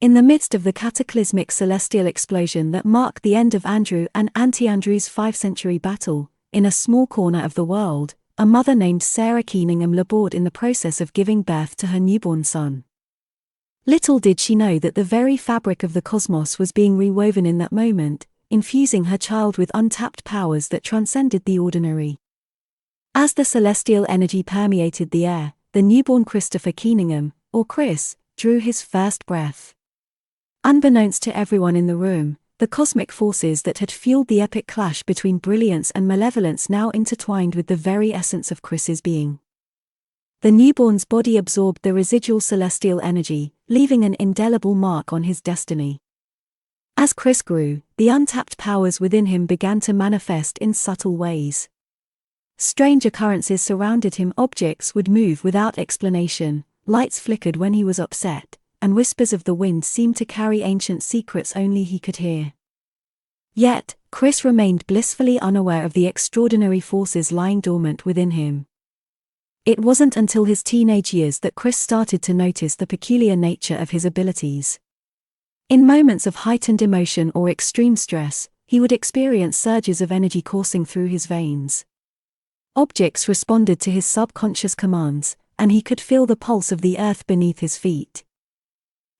In the midst of the cataclysmic celestial explosion that marked the end of Andrew and Anti-Andrew's 5-century battle, in a small corner of the world, a mother named Sarah Keeningham labored in the process of giving birth to her newborn son. Little did she know that the very fabric of the cosmos was being rewoven in that moment, infusing her child with untapped powers that transcended the ordinary. As the celestial energy permeated the air, the newborn Christopher Keeningham, or Chris, drew his first breath. Unbeknownst to everyone in the room, the cosmic forces that had fueled the epic clash between brilliance and malevolence now intertwined with the very essence of Chris's being. The newborn's body absorbed the residual celestial energy, leaving an indelible mark on his destiny. As Chris grew, the untapped powers within him began to manifest in subtle ways. Strange occurrences surrounded him. Objects would move without explanation, lights flickered when he was upset, and whispers of the wind seemed to carry ancient secrets only he could hear. Yet, Chris remained blissfully unaware of the extraordinary forces lying dormant within him. It wasn't until his teenage years that Chris started to notice the peculiar nature of his abilities. In moments of heightened emotion or extreme stress, he would experience surges of energy coursing through his veins. Objects responded to his subconscious commands, and he could feel the pulse of the earth beneath his feet.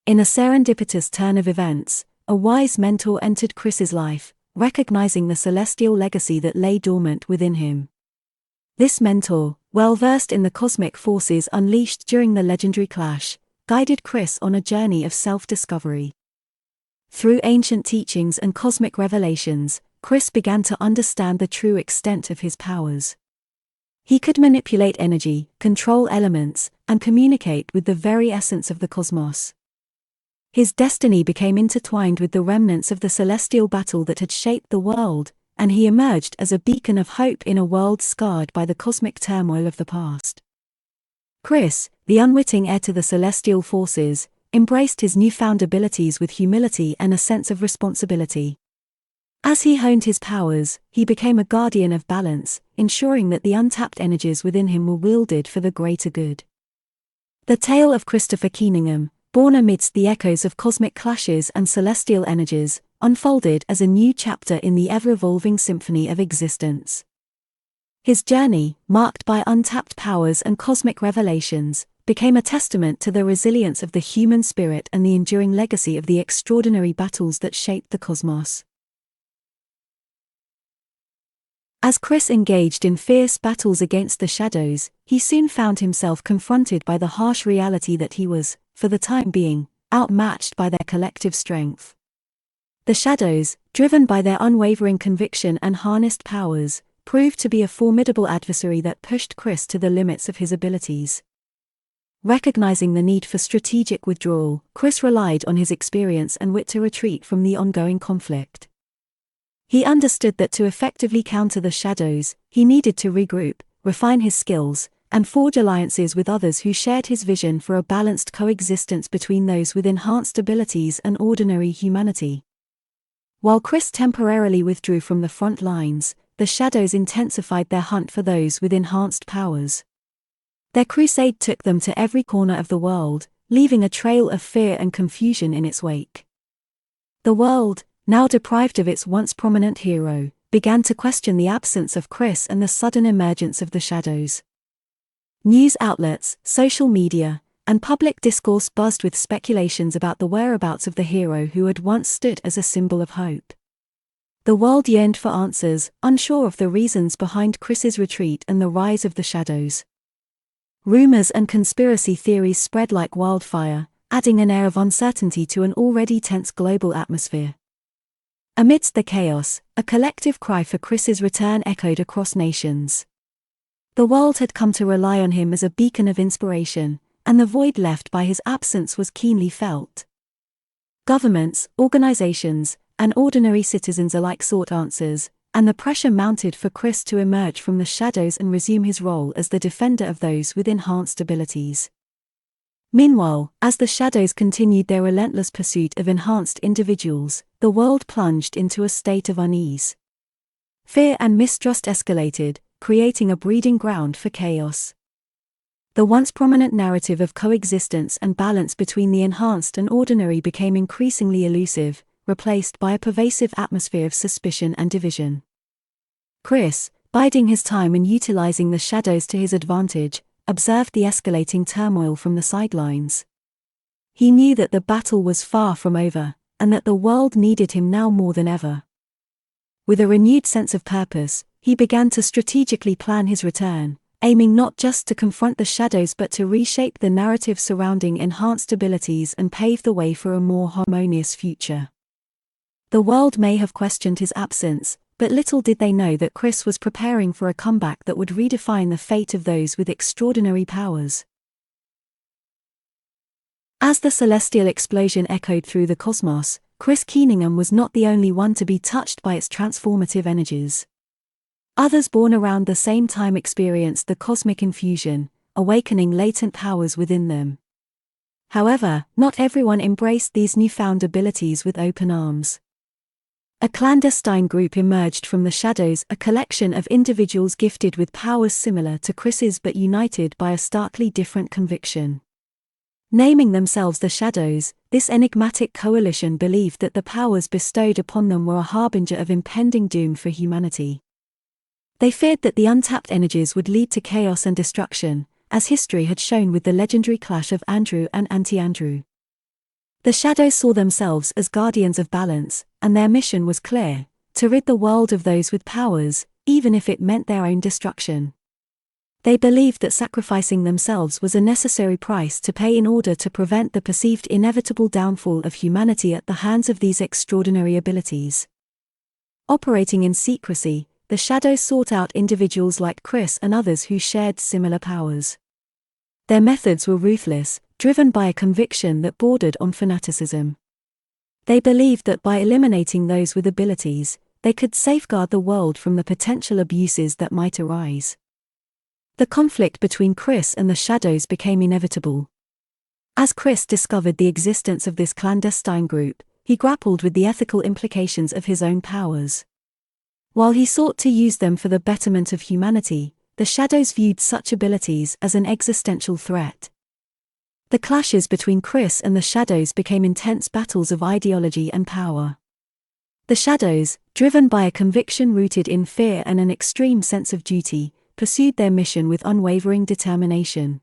In a serendipitous turn of events, a wise mentor entered Chris's life, recognizing the celestial legacy that lay dormant within him. This mentor, well-versed in the cosmic forces unleashed during the legendary clash, guided Chris on a journey of self-discovery. Through ancient teachings and cosmic revelations, Chris began to understand the true extent of his powers. He could manipulate energy, control elements, and communicate with the very essence of the cosmos. His destiny became intertwined with the remnants of the celestial battle that had shaped the world, and he emerged as a beacon of hope in a world scarred by the cosmic turmoil of the past. Chris, the unwitting heir to the celestial forces, embraced his newfound abilities with humility and a sense of responsibility. As he honed his powers, he became a guardian of balance, ensuring that the untapped energies within him were wielded for the greater good. The tale of Christopher Keeningham, born amidst the echoes of cosmic clashes and celestial energies, unfolded as a new chapter in the ever-evolving symphony of existence. His journey, marked by untapped powers and cosmic revelations, became a testament to the resilience of the human spirit and the enduring legacy of the extraordinary battles that shaped the cosmos. As Chris engaged in fierce battles against the shadows, he soon found himself confronted by the harsh reality that he was, for the time being, outmatched by their collective strength. The shadows, driven by their unwavering conviction and harnessed powers, proved to be a formidable adversary that pushed Chris to the limits of his abilities. Recognizing the need for strategic withdrawal, Chris relied on his experience and wit to retreat from the ongoing conflict. He understood that to effectively counter the shadows, he needed to regroup, refine his skills, and forge alliances with others who shared his vision for a balanced coexistence between those with enhanced abilities and ordinary humanity. While Chris temporarily withdrew from the front lines, the shadows intensified their hunt for those with enhanced powers. Their crusade took them to every corner of the world, leaving a trail of fear and confusion in its wake. The world, now deprived of its once prominent hero, began to question the absence of Chris and the sudden emergence of the shadows. News outlets, social media, and public discourse buzzed with speculations about the whereabouts of the hero who had once stood as a symbol of hope. The world yearned for answers, unsure of the reasons behind Chris's retreat and the rise of the shadows. Rumors and conspiracy theories spread like wildfire, adding an air of uncertainty to an already tense global atmosphere. Amidst the chaos, a collective cry for Chris's return echoed across nations. The world had come to rely on him as a beacon of inspiration, and the void left by his absence was keenly felt. Governments, organizations, and ordinary citizens alike sought answers, and the pressure mounted for Chris to emerge from the shadows and resume his role as the defender of those with enhanced abilities. Meanwhile, as the shadows continued their relentless pursuit of enhanced individuals, the world plunged into a state of unease. Fear and mistrust escalated, creating a breeding ground for chaos. The once prominent narrative of coexistence and balance between the enhanced and ordinary became increasingly elusive, replaced by a pervasive atmosphere of suspicion and division. Chris, biding his time and utilizing the shadows to his advantage, observed the escalating turmoil from the sidelines. He knew that the battle was far from over, and that the world needed him now more than ever. With a renewed sense of purpose, he began to strategically plan his return, aiming not just to confront the shadows but to reshape the narrative surrounding enhanced abilities and pave the way for a more harmonious future. The world may have questioned his absence, but little did they know that Chris was preparing for a comeback that would redefine the fate of those with extraordinary powers. As the celestial explosion echoed through the cosmos, Chris Keeningham was not the only one to be touched by its transformative energies. Others born around the same time experienced the cosmic infusion, awakening latent powers within them. However, not everyone embraced these newfound abilities with open arms. A clandestine group emerged from the shadows, a collection of individuals gifted with powers similar to Chris's but united by a starkly different conviction. Naming themselves the Shadows, this enigmatic coalition believed that the powers bestowed upon them were a harbinger of impending doom for humanity. They feared that the untapped energies would lead to chaos and destruction, as history had shown with the legendary clash of Andrew and Anti-Andrew. The Shadows saw themselves as guardians of balance, and their mission was clear: to rid the world of those with powers, even if it meant their own destruction. They believed that sacrificing themselves was a necessary price to pay in order to prevent the perceived inevitable downfall of humanity at the hands of these extraordinary abilities. Operating in secrecy, the Shadows sought out individuals like Chris and others who shared similar powers. Their methods were ruthless, driven by a conviction that bordered on fanaticism. They believed that by eliminating those with abilities, they could safeguard the world from the potential abuses that might arise. The conflict between Chris and the Shadows became inevitable. As Chris discovered the existence of this clandestine group, he grappled with the ethical implications of his own powers. While he sought to use them for the betterment of humanity, the Shadows viewed such abilities as an existential threat. The clashes between Chris and the Shadows became intense battles of ideology and power. The Shadows, driven by a conviction rooted in fear and an extreme sense of duty, pursued their mission with unwavering determination.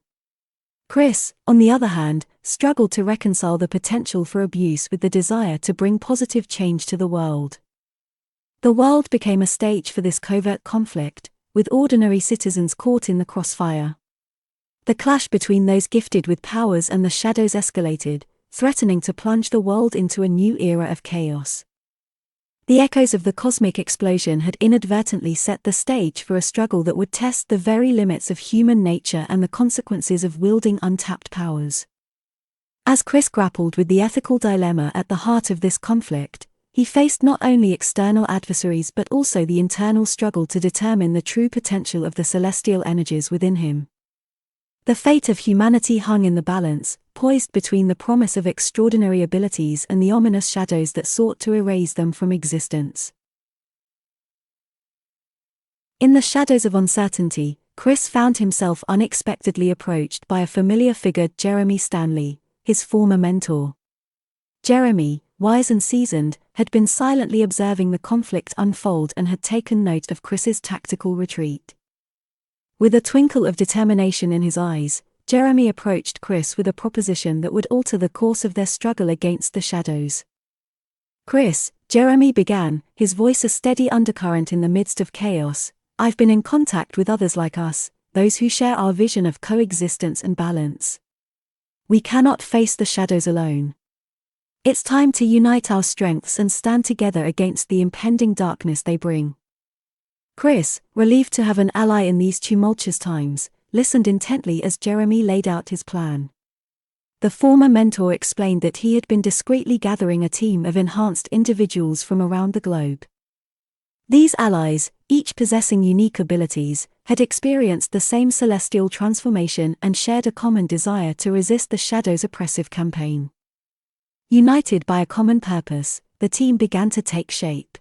Chris, on the other hand, struggled to reconcile the potential for abuse with the desire to bring positive change to the world. The world became a stage for this covert conflict, with ordinary citizens caught in the crossfire. The clash between those gifted with powers and the Shadows escalated, threatening to plunge the world into a new era of chaos. The echoes of the cosmic explosion had inadvertently set the stage for a struggle that would test the very limits of human nature and the consequences of wielding untapped powers. As Chris grappled with the ethical dilemma at the heart of this conflict, he faced not only external adversaries but also the internal struggle to determine the true potential of the celestial energies within him. The fate of humanity hung in the balance, poised between the promise of extraordinary abilities and the ominous shadows that sought to erase them from existence. In the shadows of uncertainty, Chris found himself unexpectedly approached by a familiar figure, Jeremy Stanley, his former mentor. Jeremy, wise and seasoned, had been silently observing the conflict unfold and had taken note of Chris's tactical retreat. With a twinkle of determination in his eyes, Jeremy approached Chris with a proposition that would alter the course of their struggle against the shadows. "Chris," Jeremy began, his voice a steady undercurrent in the midst of chaos, "I've been in contact with others like us, those who share our vision of coexistence and balance. We cannot face the shadows alone. It's time to unite our strengths and stand together against the impending darkness they bring." Chris, relieved to have an ally in these tumultuous times, listened intently as Jeremy laid out his plan. The former mentor explained that he had been discreetly gathering a team of enhanced individuals from around the globe. These allies, each possessing unique abilities, had experienced the same celestial transformation and shared a common desire to resist the Shadow's oppressive campaign. United by a common purpose, the team began to take shape.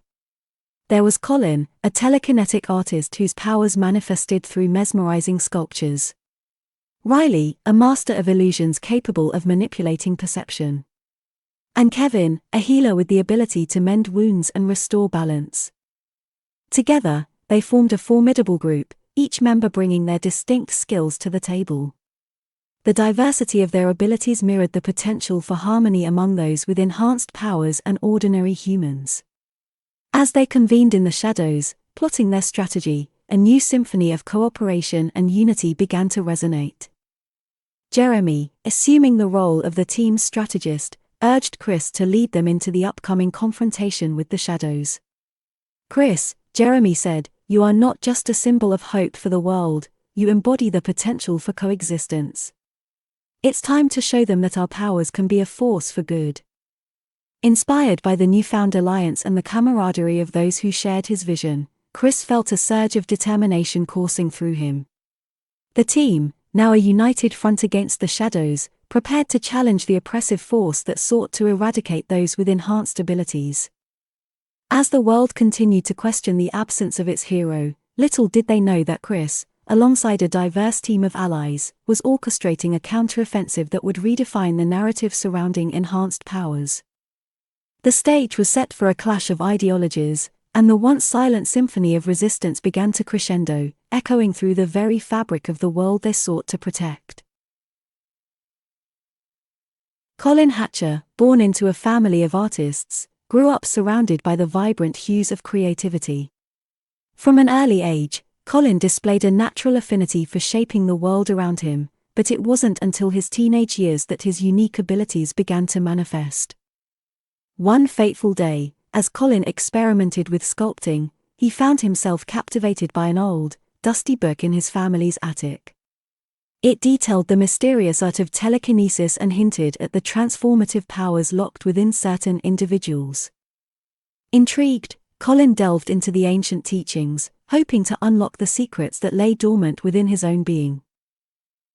There was Colin, a telekinetic artist whose powers manifested through mesmerizing sculptures. Riley, a master of illusions capable of manipulating perception. And Kevin, a healer with the ability to mend wounds and restore balance. Together, they formed a formidable group, each member bringing their distinct skills to the table. The diversity of their abilities mirrored the potential for harmony among those with enhanced powers and ordinary humans. As they convened in the shadows, plotting their strategy, a new symphony of cooperation and unity began to resonate. Jeremy, assuming the role of the team's strategist, urged Chris to lead them into the upcoming confrontation with the shadows. "Chris," Jeremy said, "you are not just a symbol of hope for the world, you embody the potential for coexistence. It's time to show them that our powers can be a force for good." Inspired by the newfound alliance and the camaraderie of those who shared his vision, Chris felt a surge of determination coursing through him. The team, now a united front against the shadows, prepared to challenge the oppressive force that sought to eradicate those with enhanced abilities. As the world continued to question the absence of its hero, little did they know that Chris, alongside a diverse team of allies, was orchestrating a counteroffensive that would redefine the narrative surrounding enhanced powers. The stage was set for a clash of ideologies, and the once silent symphony of resistance began to crescendo, echoing through the very fabric of the world they sought to protect. Colin Hatcher, born into a family of artists, grew up surrounded by the vibrant hues of creativity. From an early age, Colin displayed a natural affinity for shaping the world around him, but it wasn't until his teenage years that his unique abilities began to manifest. One fateful day, as Colin experimented with sculpting, he found himself captivated by an old, dusty book in his family's attic. It detailed the mysterious art of telekinesis and hinted at the transformative powers locked within certain individuals. Intrigued, Colin delved into the ancient teachings, hoping to unlock the secrets that lay dormant within his own being.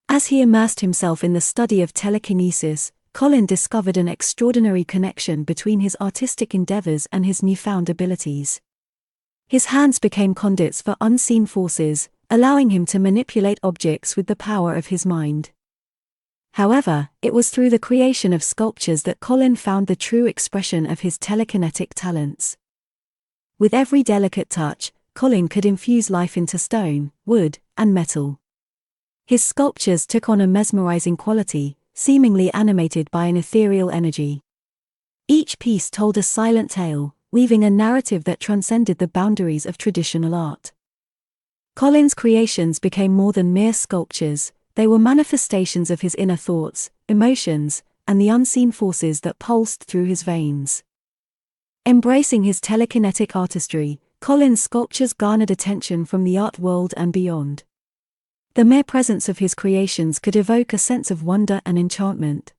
As he immersed himself in the study of telekinesis, Colin discovered an extraordinary connection between his artistic endeavors and his newfound abilities. His hands became conduits for unseen forces, allowing him to manipulate objects with the power of his mind. However, it was through the creation of sculptures that Colin found the true expression of his telekinetic talents. With every delicate touch, Colin could infuse life into stone, wood, and metal. His sculptures took on a mesmerizing quality, seemingly animated by an ethereal energy. Each piece told a silent tale, weaving a narrative that transcended the boundaries of traditional art. Colin's creations became more than mere sculptures, they were manifestations of his inner thoughts, emotions, and the unseen forces that pulsed through his veins. Embracing his telekinetic artistry, Colin's sculptures garnered attention from the art world and beyond. The mere presence of his creations could evoke a sense of wonder and enchantment.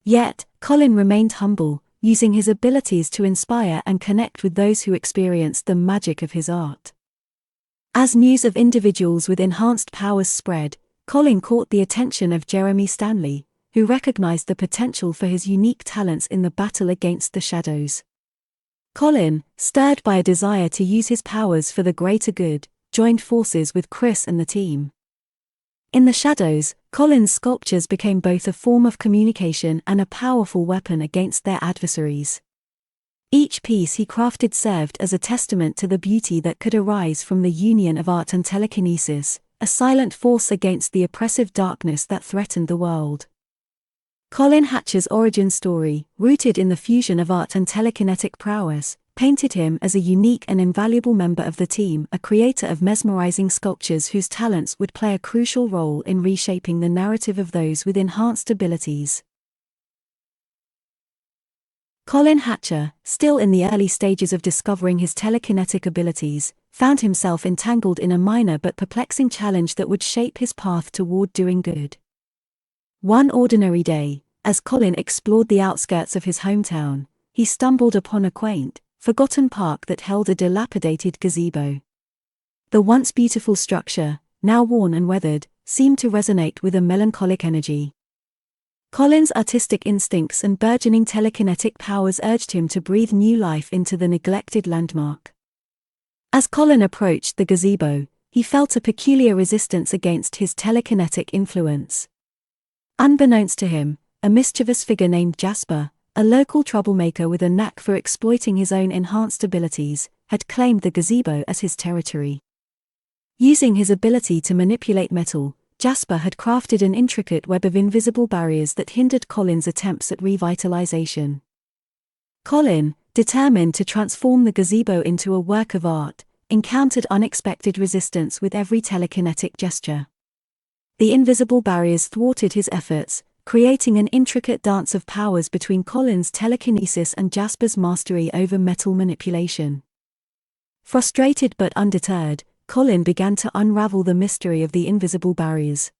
Yet, Colin remained humble, using his abilities to inspire and connect with those who experienced the magic of his art. As news of individuals with enhanced powers spread, Colin caught the attention of Jeremy Stanley, who recognized the potential for his unique talents in the battle against the shadows. Colin, stirred by a desire to use his powers for the greater good, joined forces with Chris and the team. In the shadows, Colin's sculptures became both a form of communication and a powerful weapon against their adversaries. Each piece he crafted served as a testament to the beauty that could arise from the union of art and telekinesis, a silent force against the oppressive darkness that threatened the world. Colin Hatcher's origin story, rooted in the fusion of art and telekinetic prowess, painted him as a unique and invaluable member of the team, a creator of mesmerizing sculptures whose talents would play a crucial role in reshaping the narrative of those with enhanced abilities. Colin Hatcher, still in the early stages of discovering his telekinetic abilities, found himself entangled in a minor but perplexing challenge that would shape his path toward doing good. One ordinary day, as Colin explored the outskirts of his hometown, he stumbled upon a quaint, forgotten park that held a dilapidated gazebo. The once beautiful structure, now worn and weathered, seemed to resonate with a melancholic energy. Colin's artistic instincts and burgeoning telekinetic powers urged him to breathe new life into the neglected landmark. As Colin approached the gazebo, he felt a peculiar resistance against his telekinetic influence. Unbeknownst to him, a mischievous figure named Jasper, a local troublemaker with a knack for exploiting his own enhanced abilities, had claimed the gazebo as his territory. Using his ability to manipulate metal, Jasper had crafted an intricate web of invisible barriers that hindered Colin's attempts at revitalization. Colin, determined to transform the gazebo into a work of art, encountered unexpected resistance with every telekinetic gesture. The invisible barriers thwarted his efforts, creating an intricate dance of powers between Colin's telekinesis and Jasper's mastery over metal manipulation. Frustrated but undeterred, Colin began to unravel the mystery of the invisible barriers.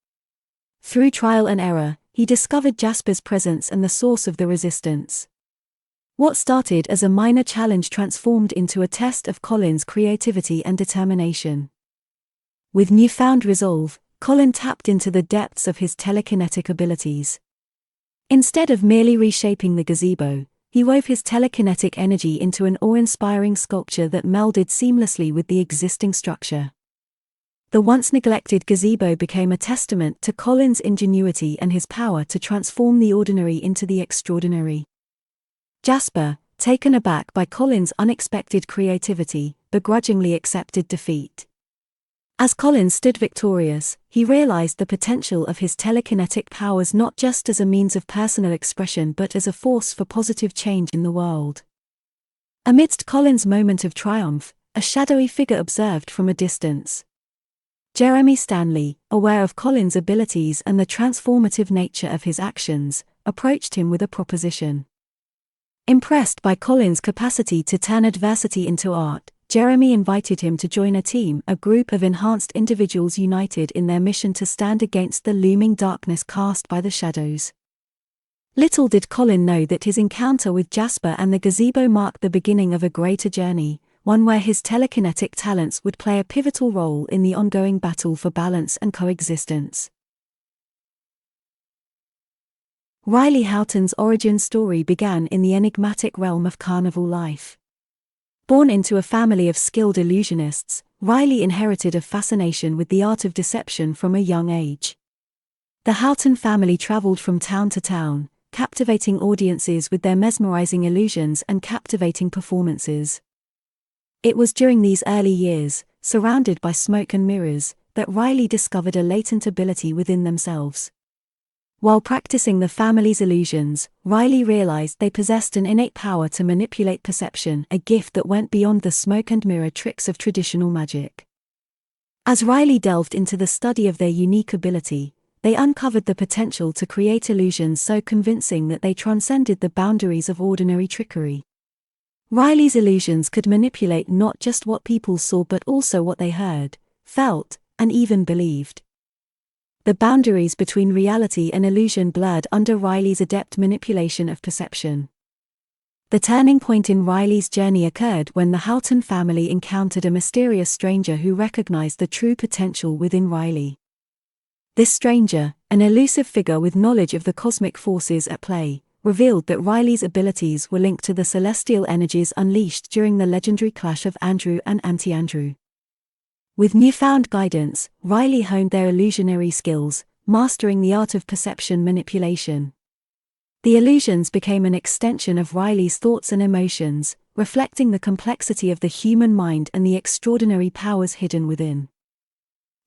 Through trial and error, he discovered Jasper's presence and the source of the resistance. What started as a minor challenge transformed into a test of Colin's creativity and determination. With newfound resolve, Colin tapped into the depths of his telekinetic abilities. Instead of merely reshaping the gazebo, he wove his telekinetic energy into an awe-inspiring sculpture that melded seamlessly with the existing structure. The once neglected gazebo became a testament to Colin's ingenuity and his power to transform the ordinary into the extraordinary. Jasper, taken aback by Colin's unexpected creativity, begrudgingly accepted defeat. As Colin stood victorious, he realized the potential of his telekinetic powers not just as a means of personal expression but as a force for positive change in the world. Amidst Colin's moment of triumph, a shadowy figure observed from a distance. Jeremy Stanley, aware of Colin's abilities and the transformative nature of his actions, approached him with a proposition. Impressed by Colin's capacity to turn adversity into art, Jeremy invited him to join a group of enhanced individuals united in their mission to stand against the looming darkness cast by the shadows. Little did Colin know that his encounter with Jasper and the gazebo marked the beginning of a greater journey, one where his telekinetic talents would play a pivotal role in the ongoing battle for balance and coexistence. Riley Houghton's origin story began in the enigmatic realm of carnival life. Born into a family of skilled illusionists, Riley inherited a fascination with the art of deception from a young age. The Houghton family traveled from town to town, captivating audiences with their mesmerizing illusions and captivating performances. It was during these early years, surrounded by smoke and mirrors, that Riley discovered a latent ability within themselves. While practicing the family's illusions, Riley realized they possessed an innate power to manipulate perception, a gift that went beyond the smoke and mirror tricks of traditional magic. As Riley delved into the study of their unique ability, they uncovered the potential to create illusions so convincing that they transcended the boundaries of ordinary trickery. Riley's illusions could manipulate not just what people saw but also what they heard, felt, and even believed. The boundaries between reality and illusion blurred under Riley's adept manipulation of perception. The turning point in Riley's journey occurred when the Houghton family encountered a mysterious stranger who recognized the true potential within Riley. This stranger, an elusive figure with knowledge of the cosmic forces at play, revealed that Riley's abilities were linked to the celestial energies unleashed during the legendary clash of Andrew and Anti-Andrew. With newfound guidance, Riley honed their illusionary skills, mastering the art of perception manipulation. The illusions became an extension of Riley's thoughts and emotions, reflecting the complexity of the human mind and the extraordinary powers hidden within.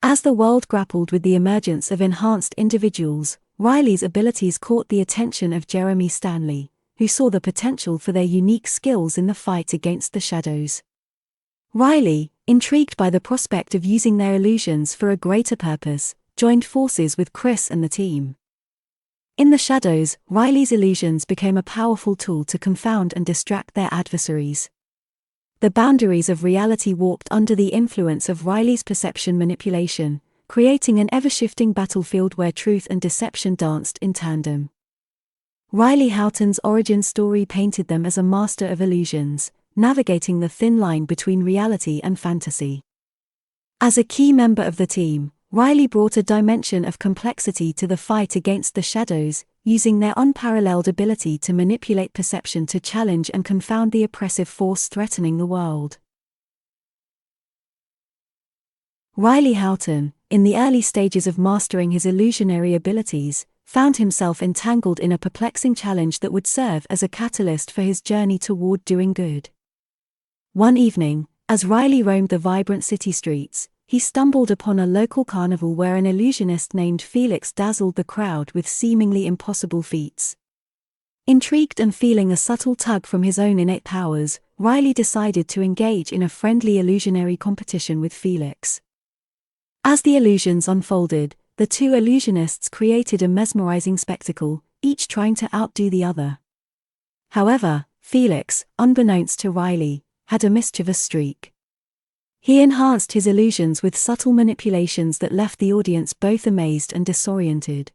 As the world grappled with the emergence of enhanced individuals, Riley's abilities caught the attention of Jeremy Stanley, who saw the potential for their unique skills in the fight against the shadows. Riley, intrigued by the prospect of using their illusions for a greater purpose, joined forces with Chris and the team. In the shadows, Riley's illusions became a powerful tool to confound and distract their adversaries. The boundaries of reality warped under the influence of Riley's perception manipulation, creating an ever-shifting battlefield where truth and deception danced in tandem. Riley Houghton's origin story painted them as a master of illusions, navigating the thin line between reality and fantasy. As a key member of the team, Riley brought a dimension of complexity to the fight against the shadows, using their unparalleled ability to manipulate perception to challenge and confound the oppressive force threatening the world. Riley Houghton, in the early stages of mastering his illusionary abilities, found himself entangled in a perplexing challenge that would serve as a catalyst for his journey toward doing good. One evening, as Riley roamed the vibrant city streets, he stumbled upon a local carnival where an illusionist named Felix dazzled the crowd with seemingly impossible feats. Intrigued and feeling a subtle tug from his own innate powers, Riley decided to engage in a friendly illusionary competition with Felix. As the illusions unfolded, the two illusionists created a mesmerizing spectacle, each trying to outdo the other. However, Felix, unbeknownst to Riley, had a mischievous streak. He enhanced his illusions with subtle manipulations that left the audience both amazed and disoriented.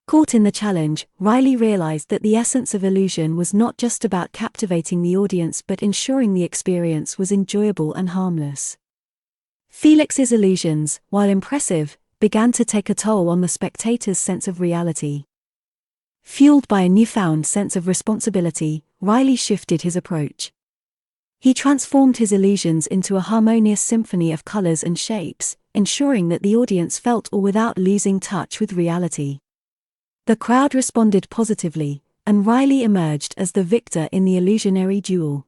Caught in the challenge, Riley realized that the essence of illusion was not just about captivating the audience but ensuring the experience was enjoyable and harmless. Felix's illusions, while impressive, began to take a toll on the spectator's sense of reality. Fueled by a newfound sense of responsibility, Riley shifted his approach. He transformed his illusions into a harmonious symphony of colors and shapes, ensuring that the audience felt awe without losing touch with reality. The crowd responded positively, and Riley emerged as the victor in the illusionary duel.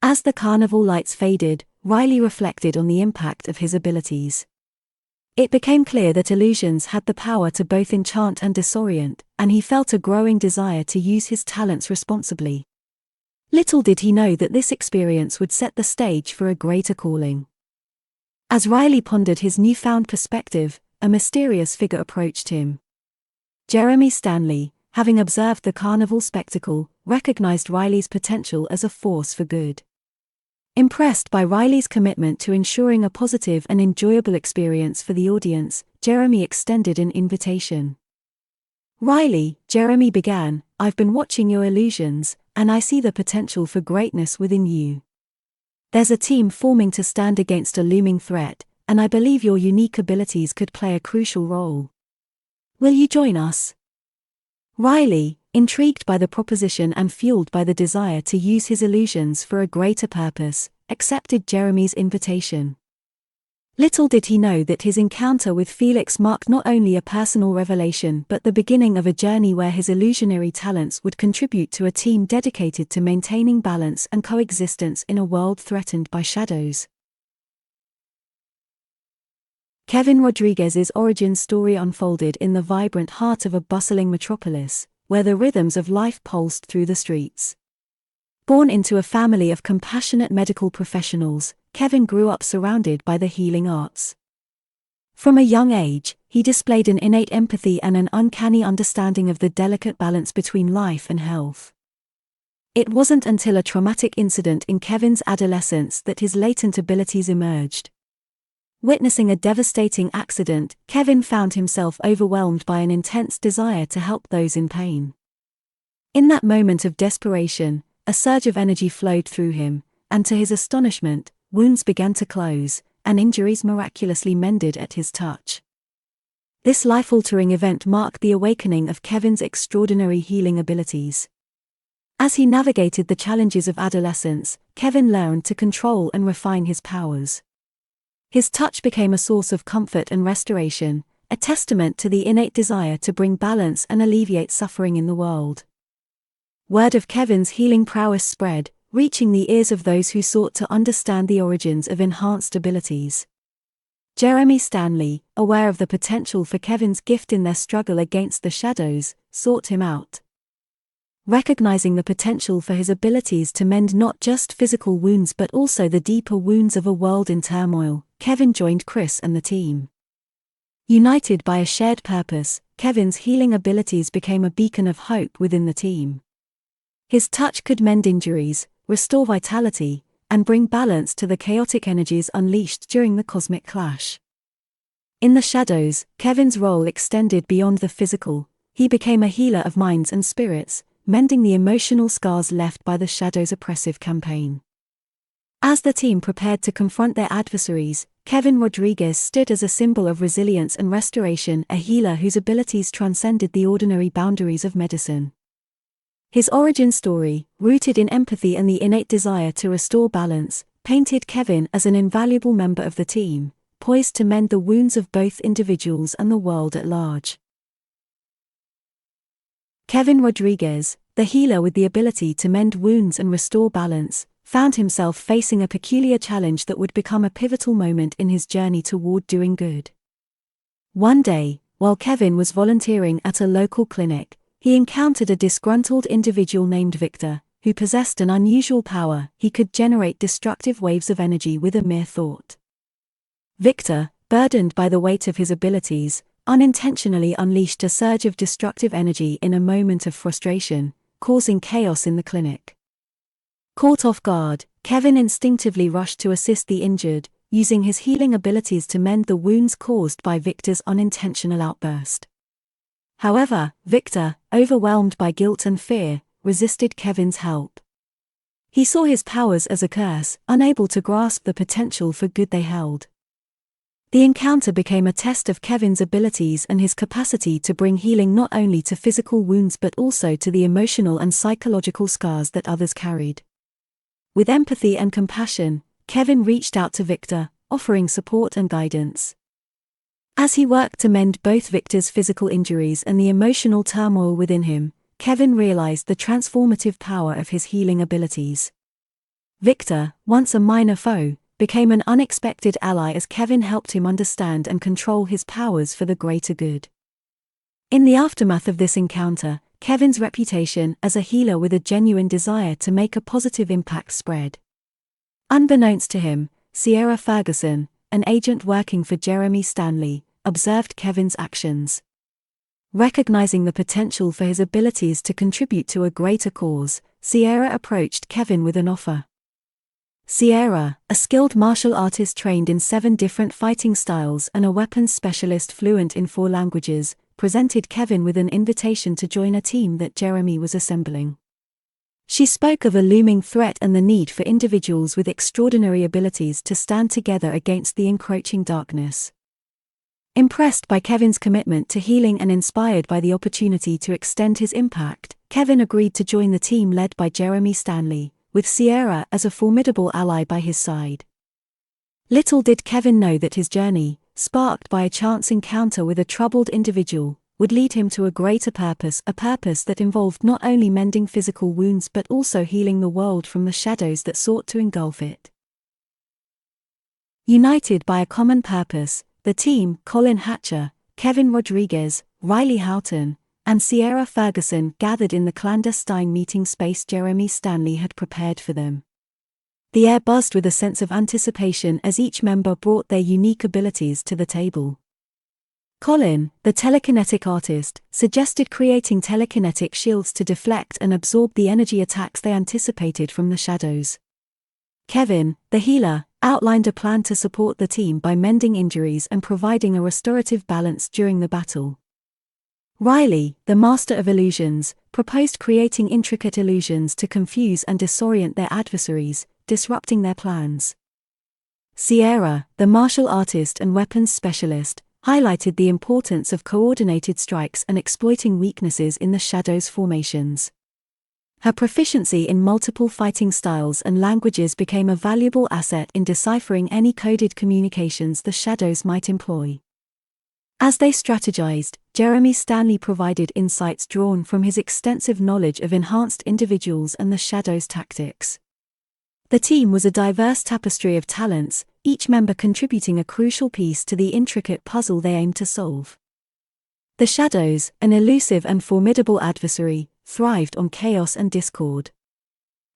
As the carnival lights faded, Riley reflected on the impact of his abilities. It became clear that illusions had the power to both enchant and disorient, and he felt a growing desire to use his talents responsibly. Little did he know that this experience would set the stage for a greater calling. As Riley pondered his newfound perspective, a mysterious figure approached him. Jeremy Stanley, having observed the carnival spectacle, recognized Riley's potential as a force for good. Impressed by Riley's commitment to ensuring a positive and enjoyable experience for the audience, Jeremy extended an invitation. "Riley," Jeremy began, "I've been watching your illusions, and I see the potential for greatness within you. There's a team forming to stand against a looming threat, and I believe your unique abilities could play a crucial role. Will you join us?" Riley, intrigued by the proposition and fueled by the desire to use his illusions for a greater purpose, accepted Jeremy's invitation. Little did he know that his encounter with Felix marked not only a personal revelation but the beginning of a journey where his illusionary talents would contribute to a team dedicated to maintaining balance and coexistence in a world threatened by shadows. Kevin Rodriguez's origin story unfolded in the vibrant heart of a bustling metropolis, where the rhythms of life pulsed through the streets. Born into a family of compassionate medical professionals, Kevin grew up surrounded by the healing arts. From a young age, he displayed an innate empathy and an uncanny understanding of the delicate balance between life and health. It wasn't until a traumatic incident in Kevin's adolescence that his latent abilities emerged. Witnessing a devastating accident, Kevin found himself overwhelmed by an intense desire to help those in pain. In that moment of desperation, a surge of energy flowed through him, and to his astonishment, wounds began to close, and injuries miraculously mended at his touch. This life-altering event marked the awakening of Kevin's extraordinary healing abilities. As he navigated the challenges of adolescence, Kevin learned to control and refine his powers. His touch became a source of comfort and restoration, a testament to the innate desire to bring balance and alleviate suffering in the world. Word of Kevin's healing prowess spread, reaching the ears of those who sought to understand the origins of enhanced abilities. Jeremy Stanley, aware of the potential for Kevin's gift in their struggle against the shadows, sought him out. Recognizing the potential for his abilities to mend not just physical wounds but also the deeper wounds of a world in turmoil, Kevin joined Chris and the team. United by a shared purpose, Kevin's healing abilities became a beacon of hope within the team. His touch could mend injuries, restore vitality, and bring balance to the chaotic energies unleashed during the cosmic clash. In the shadows, Kevin's role extended beyond the physical. He became a healer of minds and spirits, mending the emotional scars left by the Shadow's oppressive campaign. As the team prepared to confront their adversaries, Kevin Rodriguez stood as a symbol of resilience and restoration, a healer whose abilities transcended the ordinary boundaries of medicine. His origin story, rooted in empathy and the innate desire to restore balance, painted Kevin as an invaluable member of the team, poised to mend the wounds of both individuals and the world at large. Kevin Rodriguez, the healer with the ability to mend wounds and restore balance, found himself facing a peculiar challenge that would become a pivotal moment in his journey toward doing good. One day, while Kevin was volunteering at a local clinic, he encountered a disgruntled individual named Victor, who possessed an unusual power. He could generate destructive waves of energy with a mere thought. Victor, burdened by the weight of his abilities, unintentionally unleashed a surge of destructive energy in a moment of frustration, causing chaos in the clinic. Caught off guard, Kevin instinctively rushed to assist the injured, using his healing abilities to mend the wounds caused by Victor's unintentional outburst. However, Victor, overwhelmed by guilt and fear, resisted Kevin's help. He saw his powers as a curse, unable to grasp the potential for good they held. The encounter became a test of Kevin's abilities and his capacity to bring healing not only to physical wounds but also to the emotional and psychological scars that others carried. With empathy and compassion, Kevin reached out to Victor, offering support and guidance. As he worked to mend both Victor's physical injuries and the emotional turmoil within him, Kevin realized the transformative power of his healing abilities. Victor, once a minor foe, became an unexpected ally as Kevin helped him understand and control his powers for the greater good. In the aftermath of this encounter, Kevin's reputation as a healer with a genuine desire to make a positive impact spread. Unbeknownst to him, Sierra Ferguson, an agent working for Jeremy Stanley, observed Kevin's actions. Recognizing the potential for his abilities to contribute to a greater cause, Sierra approached Kevin with an offer. Sierra, a skilled martial artist trained in 7 different fighting styles and a weapons specialist fluent in 4 languages, presented Kevin with an invitation to join a team that Jeremy was assembling. She spoke of a looming threat and the need for individuals with extraordinary abilities to stand together against the encroaching darkness. Impressed by Kevin's commitment to healing and inspired by the opportunity to extend his impact, Kevin agreed to join the team led by Jeremy Stanley, with Sierra as a formidable ally by his side. Little did Kevin know that his journey, sparked by a chance encounter with a troubled individual, would lead him to a greater purpose, a purpose that involved not only mending physical wounds but also healing the world from the shadows that sought to engulf it. United by a common purpose, the team, Colin Hatcher, Kevin Rodriguez, Riley Houghton, and Sierra Ferguson, gathered in the clandestine meeting space Jeremy Stanley had prepared for them. The air buzzed with a sense of anticipation as each member brought their unique abilities to the table. Colin, the telekinetic artist, suggested creating telekinetic shields to deflect and absorb the energy attacks they anticipated from the shadows. Kevin, the healer, outlined a plan to support the team by mending injuries and providing a restorative balance during the battle. Riley, the master of illusions, proposed creating intricate illusions to confuse and disorient their adversaries, disrupting their plans. Sierra, the martial artist and weapons specialist, highlighted the importance of coordinated strikes and exploiting weaknesses in the shadows' formations. Her proficiency in multiple fighting styles and languages became a valuable asset in deciphering any coded communications the shadows might employ. As they strategized, Jeremy Stanley provided insights drawn from his extensive knowledge of enhanced individuals and the shadows' tactics. The team was a diverse tapestry of talents, each member contributing a crucial piece to the intricate puzzle they aimed to solve. The shadows, an elusive and formidable adversary, thrived on chaos and discord.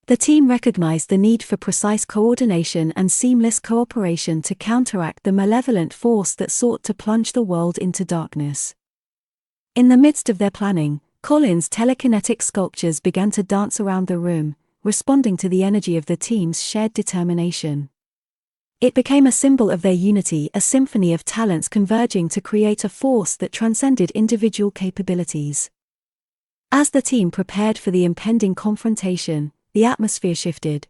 The team recognized the need for precise coordination and seamless cooperation to counteract the malevolent force that sought to plunge the world into darkness. In the midst of their planning, Colin's telekinetic sculptures began to dance around the room, responding to the energy of the team's shared determination. It became a symbol of their unity, a symphony of talents converging to create a force that transcended individual capabilities. As the team prepared for the impending confrontation, the atmosphere shifted.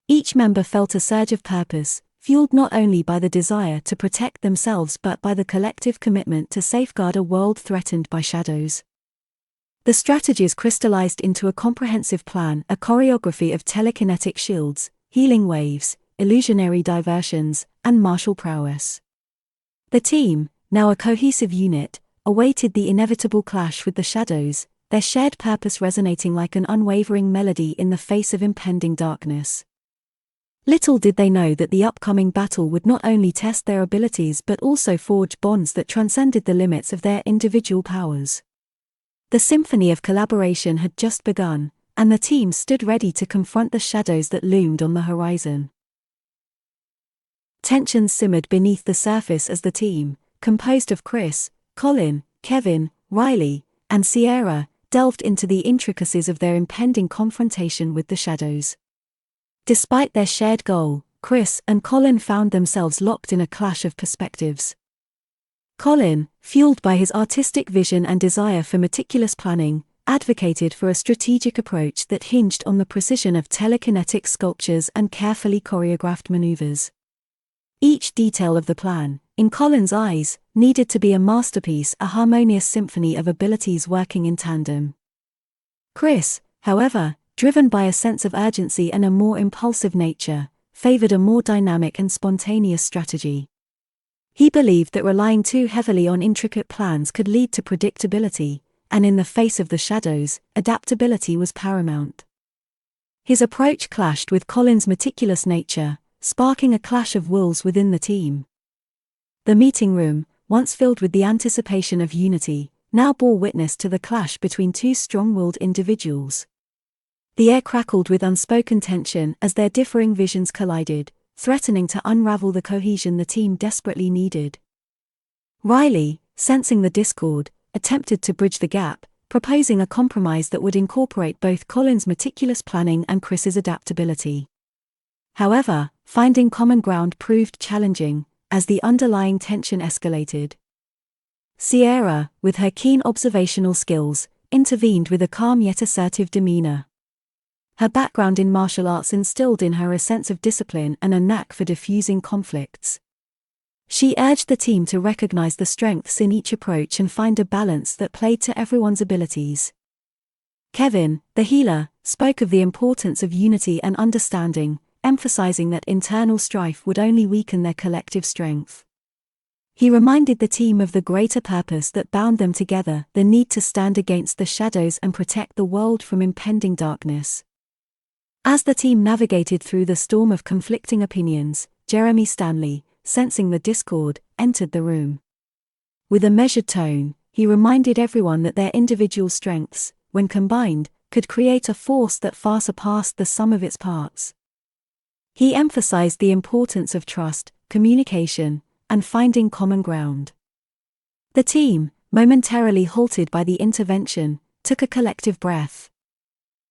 Each member felt a surge of purpose, fueled not only by the desire to protect themselves but by the collective commitment to safeguard a world threatened by shadows. The strategies crystallized into a comprehensive plan, a choreography of telekinetic shields, healing waves, illusionary diversions, and martial prowess. The team, now a cohesive unit, awaited the inevitable clash with the shadows, their shared purpose resonating like an unwavering melody in the face of impending darkness. Little did they know that the upcoming battle would not only test their abilities but also forge bonds that transcended the limits of their individual powers. The symphony of collaboration had just begun, and the team stood ready to confront the shadows that loomed on the horizon. Tensions simmered beneath the surface as the team, composed of Chris, Colin, Kevin, Riley, and Sierra, delved into the intricacies of their impending confrontation with the shadows. Despite their shared goal, Chris and Colin found themselves locked in a clash of perspectives. Colin, fueled by his artistic vision and desire for meticulous planning, advocated for a strategic approach that hinged on the precision of telekinetic sculptures and carefully choreographed maneuvers. Each detail of the plan, in Colin's eyes, needed to be a masterpiece, a harmonious symphony of abilities working in tandem. Chris, however, driven by a sense of urgency and a more impulsive nature, favored a more dynamic and spontaneous strategy. He believed that relying too heavily on intricate plans could lead to predictability, and in the face of the shadows, adaptability was paramount. His approach clashed with Colin's meticulous nature, sparking a clash of wills within the team. The meeting room, once filled with the anticipation of unity, now bore witness to the clash between two strong-willed individuals. The air crackled with unspoken tension as their differing visions collided, threatening to unravel the cohesion the team desperately needed. Riley, sensing the discord, attempted to bridge the gap, proposing a compromise that would incorporate both Colin's meticulous planning and Chris's adaptability. However, finding common ground proved challenging, as the underlying tension escalated. Sierra, with her keen observational skills, intervened with a calm yet assertive demeanor. Her background in martial arts instilled in her a sense of discipline and a knack for diffusing conflicts. She urged the team to recognize the strengths in each approach and find a balance that played to everyone's abilities. Kevin, the healer, spoke of the importance of unity and understanding, emphasizing that internal strife would only weaken their collective strength. He reminded the team of the greater purpose that bound them together, the need to stand against the shadows and protect the world from impending darkness. As the team navigated through the storm of conflicting opinions, Jeremy Stanley, sensing the discord, entered the room. With a measured tone, he reminded everyone that their individual strengths, when combined, could create a force that far surpassed the sum of its parts. He emphasized the importance of trust, communication, and finding common ground. The team, momentarily halted by the intervention, took a collective breath.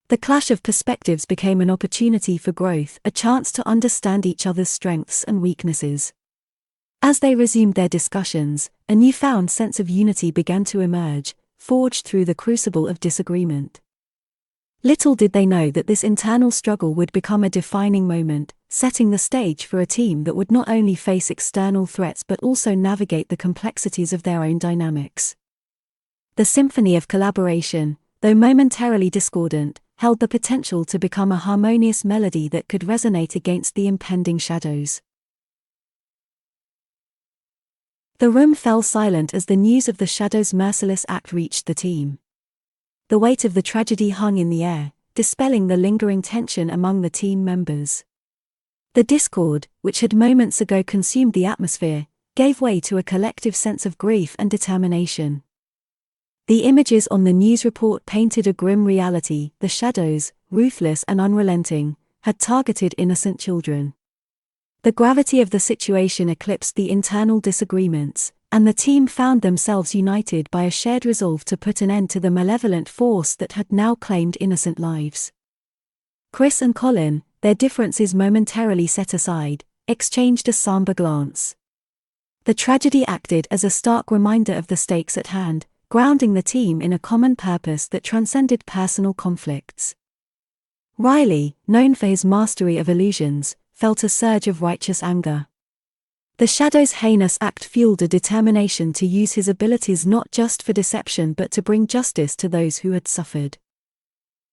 The clash of perspectives became an opportunity for growth, a chance to understand each other's strengths and weaknesses. As they resumed their discussions, a newfound sense of unity began to emerge, forged through the crucible of disagreement. Little did they know that this internal struggle would become a defining moment, setting the stage for a team that would not only face external threats but also navigate the complexities of their own dynamics. The symphony of collaboration, though momentarily discordant, held the potential to become a harmonious melody that could resonate against the impending shadows. The room fell silent as the news of the shadows' merciless act reached the team. The weight of the tragedy hung in the air, dispelling the lingering tension among the team members. The discord, which had moments ago consumed the atmosphere, gave way to a collective sense of grief and determination. The images on the news report painted a grim reality: the shadows, ruthless and unrelenting, had targeted innocent children. The gravity of the situation eclipsed the internal disagreements, and the team found themselves united by a shared resolve to put an end to the malevolent force that had now claimed innocent lives. Chris and Colin, their differences momentarily set aside, exchanged a somber glance. The tragedy acted as a stark reminder of the stakes at hand, grounding the team in a common purpose that transcended personal conflicts. Riley, known for his mastery of illusions, felt a surge of righteous anger. The Shadow's heinous act fueled a determination to use his abilities not just for deception but to bring justice to those who had suffered.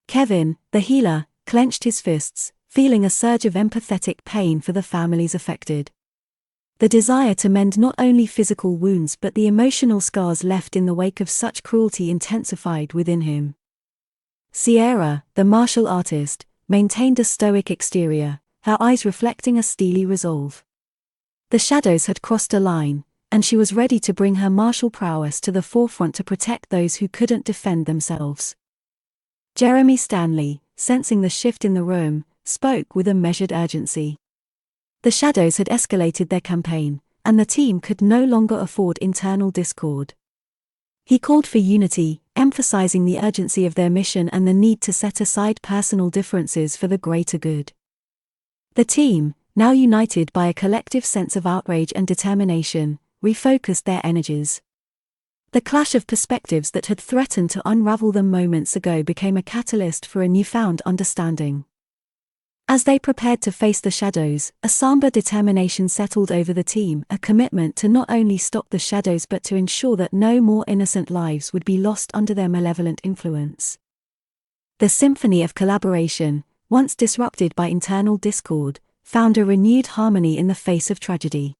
Kevin, the healer, clenched his fists, feeling a surge of empathetic pain for the families affected. the desire to mend not only physical wounds but the emotional scars left in the wake of such cruelty intensified within him. Sierra, the martial artist, maintained a stoic exterior, her eyes reflecting a steely resolve. The shadows had crossed a line, and she was ready to bring her martial prowess to the forefront to protect those who couldn't defend themselves. Jeremy Stanley, sensing the shift in the room, spoke with a measured urgency. The shadows had escalated their campaign, and the team could no longer afford internal discord. He called for unity, emphasizing the urgency of their mission and the need to set aside personal differences for the greater good. The team, now united by a collective sense of outrage and determination, refocused their energies. The clash of perspectives that had threatened to unravel them moments ago became a catalyst for a newfound understanding. As they prepared to face the shadows, a somber determination settled over the team, a commitment to not only stop the shadows but to ensure that no more innocent lives would be lost under their malevolent influence. The symphony of collaboration, once disrupted by internal discord, found a renewed harmony in the face of tragedy.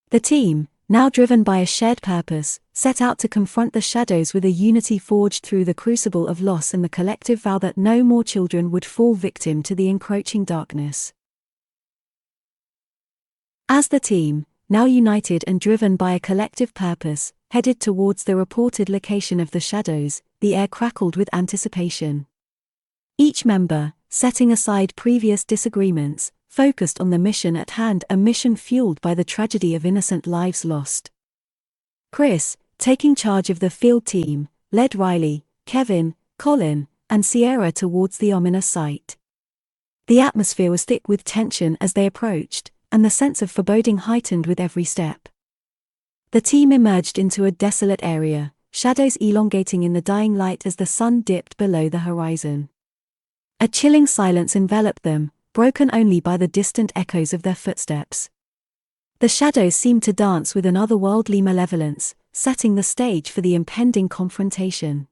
The team, now driven by a shared purpose, set out to confront the shadows with a unity forged through the crucible of loss and the collective vow that no more children would fall victim to the encroaching darkness. As the team, now united and driven by a collective purpose, headed towards the reported location of the shadows, the air crackled with anticipation. Each member, setting aside previous disagreements, focused on the mission at hand, a mission fueled by the tragedy of innocent lives lost. Chris, taking charge of the field team, led Riley, Kevin, Colin, and Sierra towards the ominous sight. The atmosphere was thick with tension as they approached, and the sense of foreboding heightened with every step. The team emerged into a desolate area, shadows elongating in the dying light as the sun dipped below the horizon. A chilling silence enveloped them, broken only by the distant echoes of their footsteps. The shadows seemed to dance with an otherworldly malevolence, setting the stage for the impending confrontation.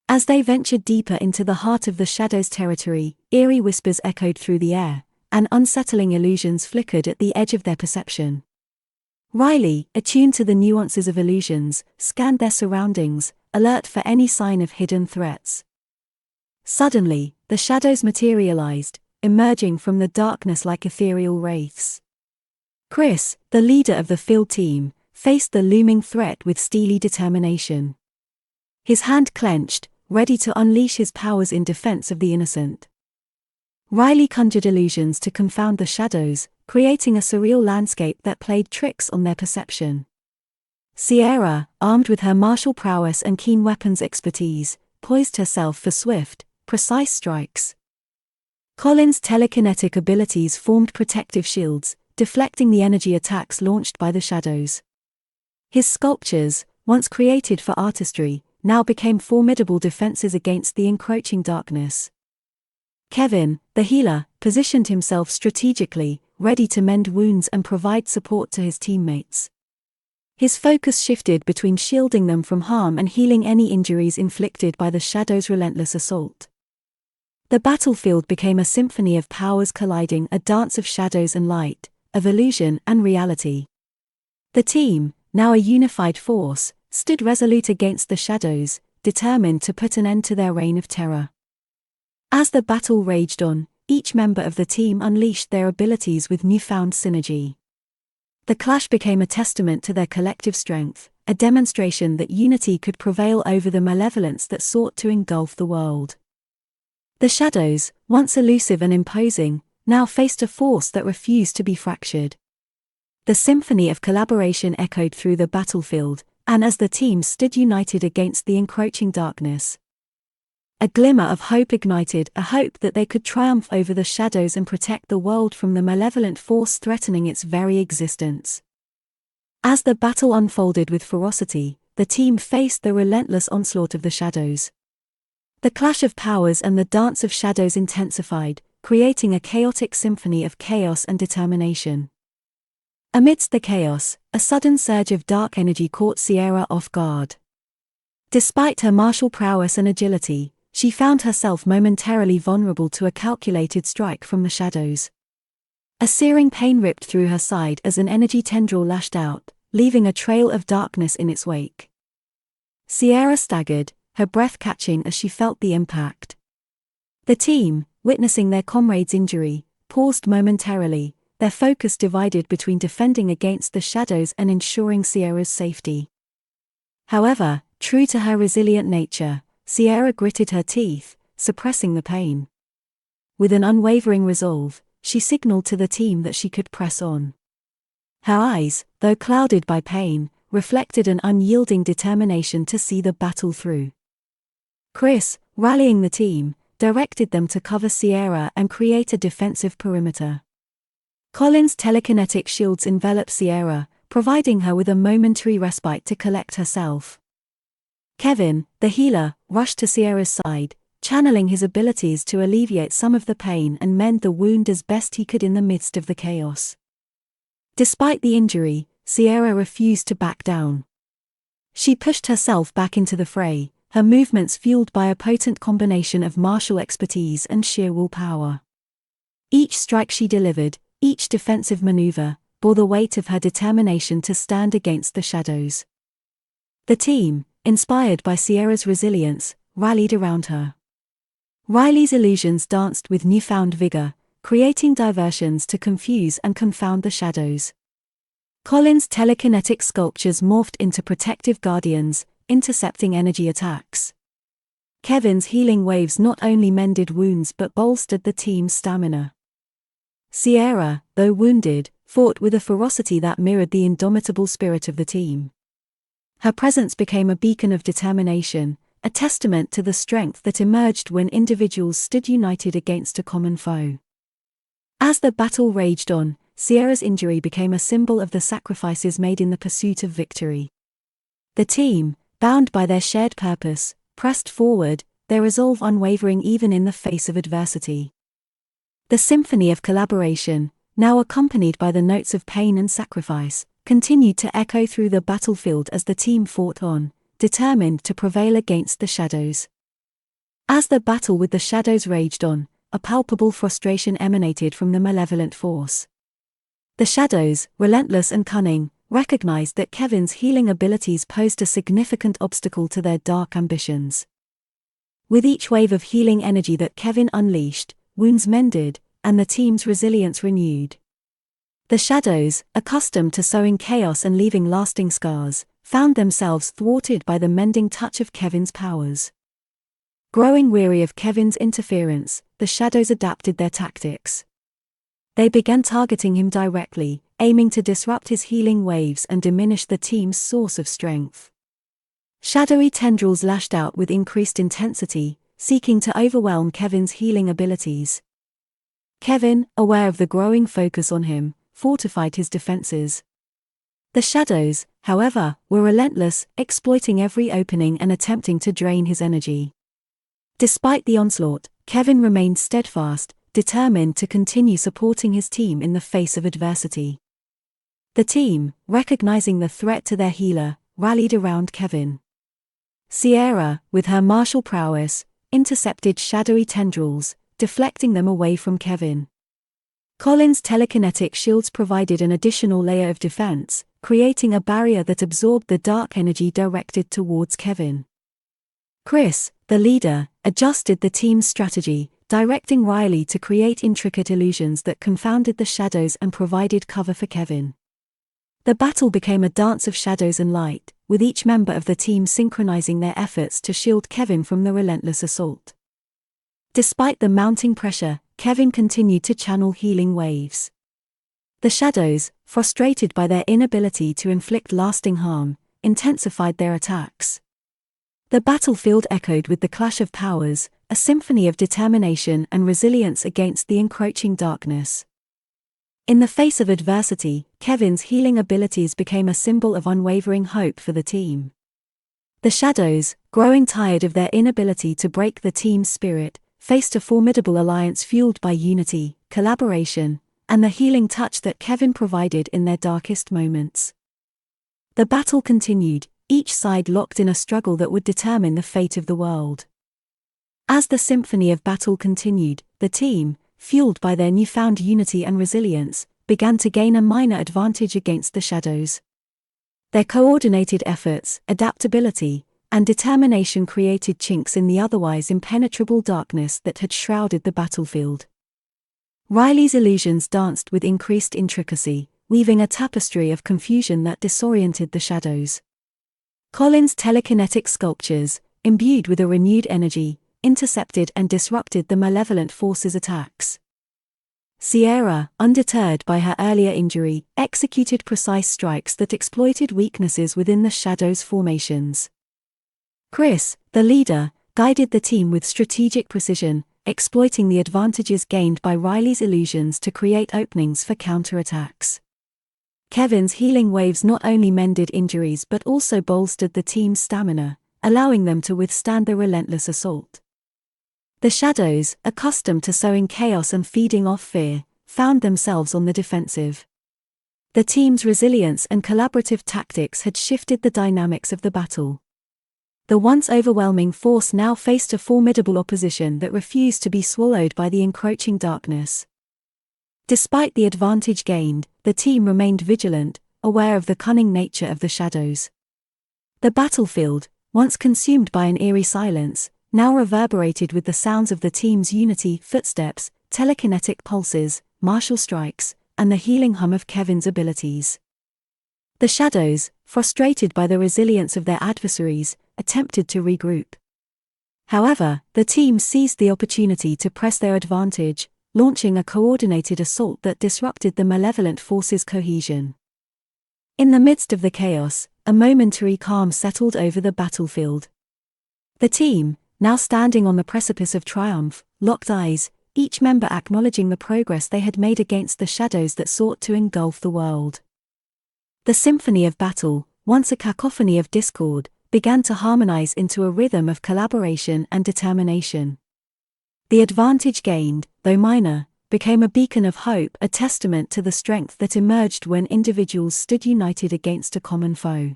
As they ventured deeper into the heart of the shadows' territory, eerie whispers echoed through the air, and unsettling illusions flickered at the edge of their perception. Riley, attuned to the nuances of illusions, scanned their surroundings, alert for any sign of hidden threats. Suddenly, the shadows materialized, emerging from the darkness like ethereal wraiths. Chris, the leader of the field team, faced the looming threat with steely determination. His hand clenched, ready to unleash his powers in defense of the innocent. Riley conjured illusions to confound the shadows, creating a surreal landscape that played tricks on their perception. Sierra, armed with her martial prowess and keen weapons expertise, poised herself for swift, precise strikes. Colin's telekinetic abilities formed protective shields, deflecting the energy attacks launched by the shadows. His sculptures, once created for artistry, now became formidable defenses against the encroaching darkness. Kevin, the healer, positioned himself strategically, ready to mend wounds and provide support to his teammates. His focus shifted between shielding them from harm and healing any injuries inflicted by the shadows' relentless assault. The battlefield became a symphony of powers colliding, a dance of shadows and light, of illusion and reality. The team, now a unified force, stood resolute against the shadows, determined to put an end to their reign of terror. As the battle raged on, each member of the team unleashed their abilities with newfound synergy. The clash became a testament to their collective strength, a demonstration that unity could prevail over the malevolence that sought to engulf the world. The shadows, once elusive and imposing, now faced a force that refused to be fractured. The symphony of collaboration echoed through the battlefield, and as the team stood united against the encroaching darkness, a glimmer of hope ignited, a hope that they could triumph over the shadows and protect the world from the malevolent force threatening its very existence. As the battle unfolded with ferocity, the team faced the relentless onslaught of the shadows. The clash of powers and the dance of shadows intensified, creating a chaotic symphony of chaos and determination. Amidst the chaos, a sudden surge of dark energy caught Sierra off guard. Despite her martial prowess and agility, she found herself momentarily vulnerable to a calculated strike from the shadows. A searing pain ripped through her side as an energy tendril lashed out, leaving a trail of darkness in its wake. Sierra staggered, her breath catching as she felt the impact. The team, witnessing their comrade's injury, paused momentarily, their focus divided between defending against the shadows and ensuring Sierra's safety. However, true to her resilient nature, Sierra gritted her teeth, suppressing the pain. With an unwavering resolve, she signaled to the team that she could press on. Her eyes, though clouded by pain, reflected an unyielding determination to see the battle through. Chris, rallying the team, directed them to cover Sierra and create a defensive perimeter. Colin's telekinetic shields enveloped Sierra, providing her with a momentary respite to collect herself. Kevin, the healer, rushed to Sierra's side, channeling his abilities to alleviate some of the pain and mend the wound as best he could in the midst of the chaos. Despite the injury, Sierra refused to back down. She pushed herself back into the fray, her movements fueled by a potent combination of martial expertise and sheer willpower. Each strike she delivered, each defensive maneuver, bore the weight of her determination to stand against the shadows. The team, inspired by Sierra's resilience, rallied around her. Riley's illusions danced with newfound vigor, creating diversions to confuse and confound the shadows. Colin's telekinetic sculptures morphed into protective guardians, intercepting energy attacks. Kevin's healing waves not only mended wounds but bolstered the team's stamina. Sierra, though wounded, fought with a ferocity that mirrored the indomitable spirit of the team. Her presence became a beacon of determination, a testament to the strength that emerged when individuals stood united against a common foe. As the battle raged on, Sierra's injury became a symbol of the sacrifices made in the pursuit of victory. The team, bound by their shared purpose, pressed forward, their resolve unwavering even in the face of adversity. The symphony of collaboration, now accompanied by the notes of pain and sacrifice, continued to echo through the battlefield as the team fought on, determined to prevail against the shadows. As the battle with the shadows raged on, a palpable frustration emanated from the malevolent force. The shadows, relentless and cunning, recognized that Kevin's healing abilities posed a significant obstacle to their dark ambitions. With each wave of healing energy that Kevin unleashed, wounds mended, and the team's resilience renewed. The shadows, accustomed to sowing chaos and leaving lasting scars, found themselves thwarted by the mending touch of Kevin's powers. Growing weary of Kevin's interference, the shadows adapted their tactics. They began targeting him directly, aiming to disrupt his healing waves and diminish the team's source of strength. Shadowy tendrils lashed out with increased intensity, seeking to overwhelm Kevin's healing abilities. Kevin, aware of the growing focus on him, fortified his defenses. The shadows, however, were relentless, exploiting every opening and attempting to drain his energy. Despite the onslaught, Kevin remained steadfast, determined to continue supporting his team in the face of adversity. The team, recognizing the threat to their healer, rallied around Kevin. Sierra, with her martial prowess, intercepted shadowy tendrils, deflecting them away from Kevin. Colin's telekinetic shields provided an additional layer of defense, creating a barrier that absorbed the dark energy directed towards Kevin. Chris, the leader, adjusted the team's strategy, directing Riley to create intricate illusions that confounded the shadows and provided cover for Kevin. The battle became a dance of shadows and light, with each member of the team synchronizing their efforts to shield Kevin from the relentless assault. Despite the mounting pressure, Kevin continued to channel healing waves. The shadows, frustrated by their inability to inflict lasting harm, intensified their attacks. The battlefield echoed with the clash of powers, a symphony of determination and resilience against the encroaching darkness. In the face of adversity, Kevin's healing abilities became a symbol of unwavering hope for the team. The shadows, growing tired of their inability to break the team's spirit, faced a formidable alliance fueled by unity, collaboration, and the healing touch that Kevin provided in their darkest moments. The battle continued, each side locked in a struggle that would determine the fate of the world. As the symphony of battle continued, the team, fueled by their newfound unity and resilience, began to gain a minor advantage against the shadows. Their coordinated efforts, adaptability, and determination created chinks in the otherwise impenetrable darkness that had shrouded the battlefield. Riley's illusions danced with increased intricacy, weaving a tapestry of confusion that disoriented the shadows. Colin's telekinetic sculptures, imbued with a renewed energy, intercepted and disrupted the malevolent force's attacks. Sierra, undeterred by her earlier injury, executed precise strikes that exploited weaknesses within the shadows' formations. Chris, the leader, guided the team with strategic precision, exploiting the advantages gained by Riley's illusions to create openings for counterattacks. Kevin's healing waves not only mended injuries but also bolstered the team's stamina, allowing them to withstand the relentless assault. The shadows, accustomed to sowing chaos and feeding off fear, found themselves on the defensive. The team's resilience and collaborative tactics had shifted the dynamics of the battle. The once overwhelming force now faced a formidable opposition that refused to be swallowed by the encroaching darkness. Despite the advantage gained, the team remained vigilant, aware of the cunning nature of the shadows. The battlefield, once consumed by an eerie silence, now reverberated with the sounds of the team's unity, footsteps, telekinetic pulses, martial strikes, and the healing hum of Kevin's abilities. The shadows, frustrated by the resilience of their adversaries, attempted to regroup. However, the team seized the opportunity to press their advantage, launching a coordinated assault that disrupted the malevolent force's cohesion. In the midst of the chaos, a momentary calm settled over the battlefield. The team, now standing on the precipice of triumph, locked eyes, each member acknowledging the progress they had made against the shadows that sought to engulf the world. The symphony of battle, once a cacophony of discord, began to harmonize into a rhythm of collaboration and determination. The advantage gained, though minor, became a beacon of hope, a testament to the strength that emerged when individuals stood united against a common foe.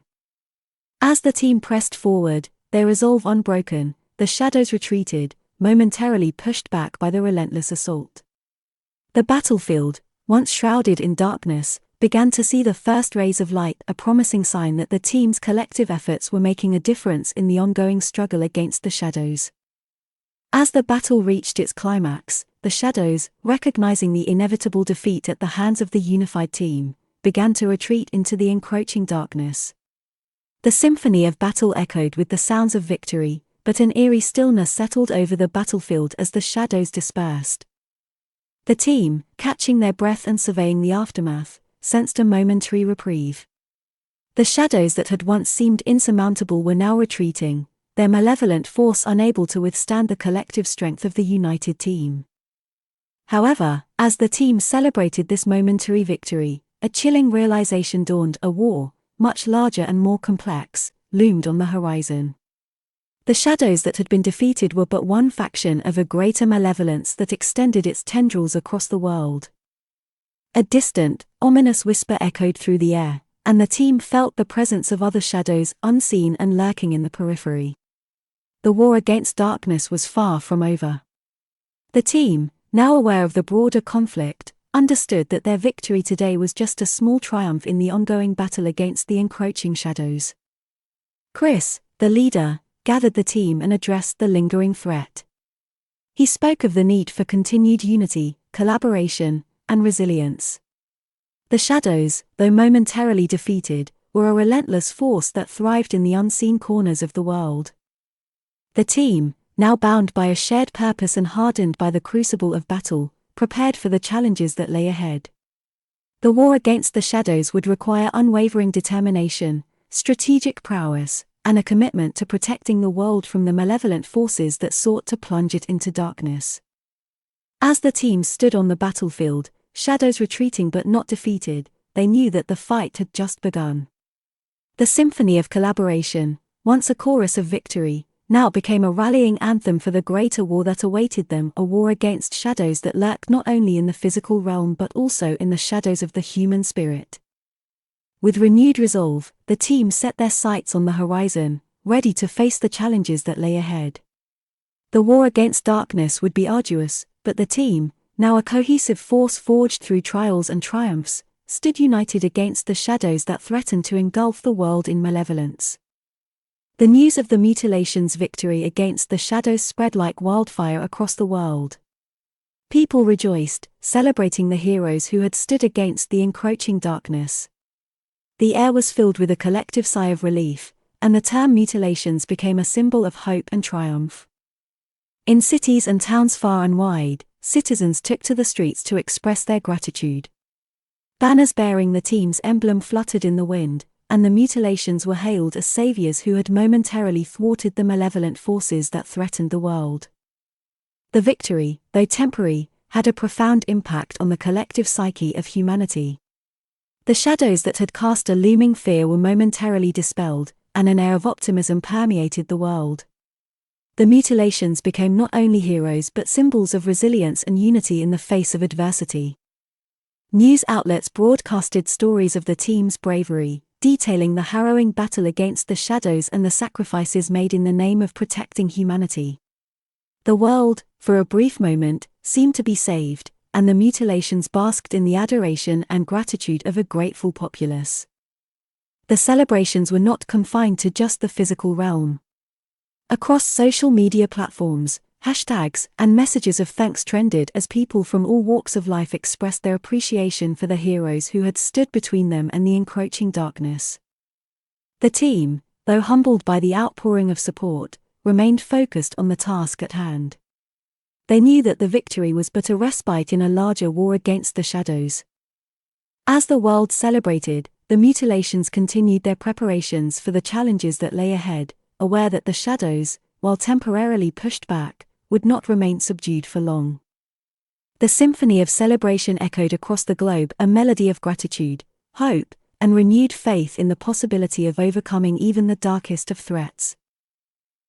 As the team pressed forward, their resolve unbroken, the shadows retreated, momentarily pushed back by the relentless assault. The battlefield, once shrouded in darkness, began to see the first rays of light, a promising sign that the team's collective efforts were making a difference in the ongoing struggle against the shadows. As the battle reached its climax, the shadows, recognizing the inevitable defeat at the hands of the unified team, began to retreat into the encroaching darkness. The symphony of battle echoed with the sounds of victory, but an eerie stillness settled over the battlefield as the shadows dispersed. The team, catching their breath and surveying the aftermath, sensed a momentary reprieve. The shadows that had once seemed insurmountable were now retreating, their malevolent force unable to withstand the collective strength of the united team. However, as the team celebrated this momentary victory, a chilling realization dawned: a war, much larger and more complex, loomed on the horizon. The shadows that had been defeated were but one faction of a greater malevolence that extended its tendrils across the world. A distant, ominous whisper echoed through the air, and the team felt the presence of other shadows, unseen and lurking in the periphery. The war against darkness was far from over. The team, now aware of the broader conflict, understood that their victory today was just a small triumph in the ongoing battle against the encroaching shadows. Chris, the leader, gathered the team and addressed the lingering threat. He spoke of the need for continued unity, collaboration, and resilience. The shadows, though momentarily defeated, were a relentless force that thrived in the unseen corners of the world. The team, now bound by a shared purpose and hardened by the crucible of battle, prepared for the challenges that lay ahead. The war against the shadows would require unwavering determination, strategic prowess, and a commitment to protecting the world from the malevolent forces that sought to plunge it into darkness. As the team stood on the battlefield, shadows retreating but not defeated, they knew that the fight had just begun. The symphony of collaboration, once a chorus of victory, now became a rallying anthem for the greater war that awaited them, a war against shadows that lurked not only in the physical realm but also in the shadows of the human spirit. With renewed resolve, the team set their sights on the horizon, ready to face the challenges that lay ahead. The war against darkness would be arduous, but the team, now a cohesive force forged through trials and triumphs, stood united against the shadows that threatened to engulf the world in malevolence. The news of the mutilations' victory against the shadows spread like wildfire across the world. People rejoiced, celebrating the heroes who had stood against the encroaching darkness. The air was filled with a collective sigh of relief, and the term mutilations became a symbol of hope and triumph. In cities and towns far and wide, citizens took to the streets to express their gratitude. Banners bearing the team's emblem fluttered in the wind, and the mutilations were hailed as saviors who had momentarily thwarted the malevolent forces that threatened the world. The victory, though temporary, had a profound impact on the collective psyche of humanity. The shadows that had cast a looming fear were momentarily dispelled, and an air of optimism permeated the world. The mutilations became not only heroes but symbols of resilience and unity in the face of adversity. News outlets broadcasted stories of the team's bravery, detailing the harrowing battle against the shadows and the sacrifices made in the name of protecting humanity. The world, for a brief moment, seemed to be saved, and the mutilations basked in the adoration and gratitude of a grateful populace. The celebrations were not confined to just the physical realm. Across social media platforms, hashtags and messages of thanks trended as people from all walks of life expressed their appreciation for the heroes who had stood between them and the encroaching darkness. The team, though humbled by the outpouring of support, remained focused on the task at hand. They knew that the victory was but a respite in a larger war against the shadows. As the world celebrated, the mutilations continued their preparations for the challenges that lay ahead, aware that the shadows, while temporarily pushed back, would not remain subdued for long. The symphony of celebration echoed across the globe, a melody of gratitude, hope, and renewed faith in the possibility of overcoming even the darkest of threats.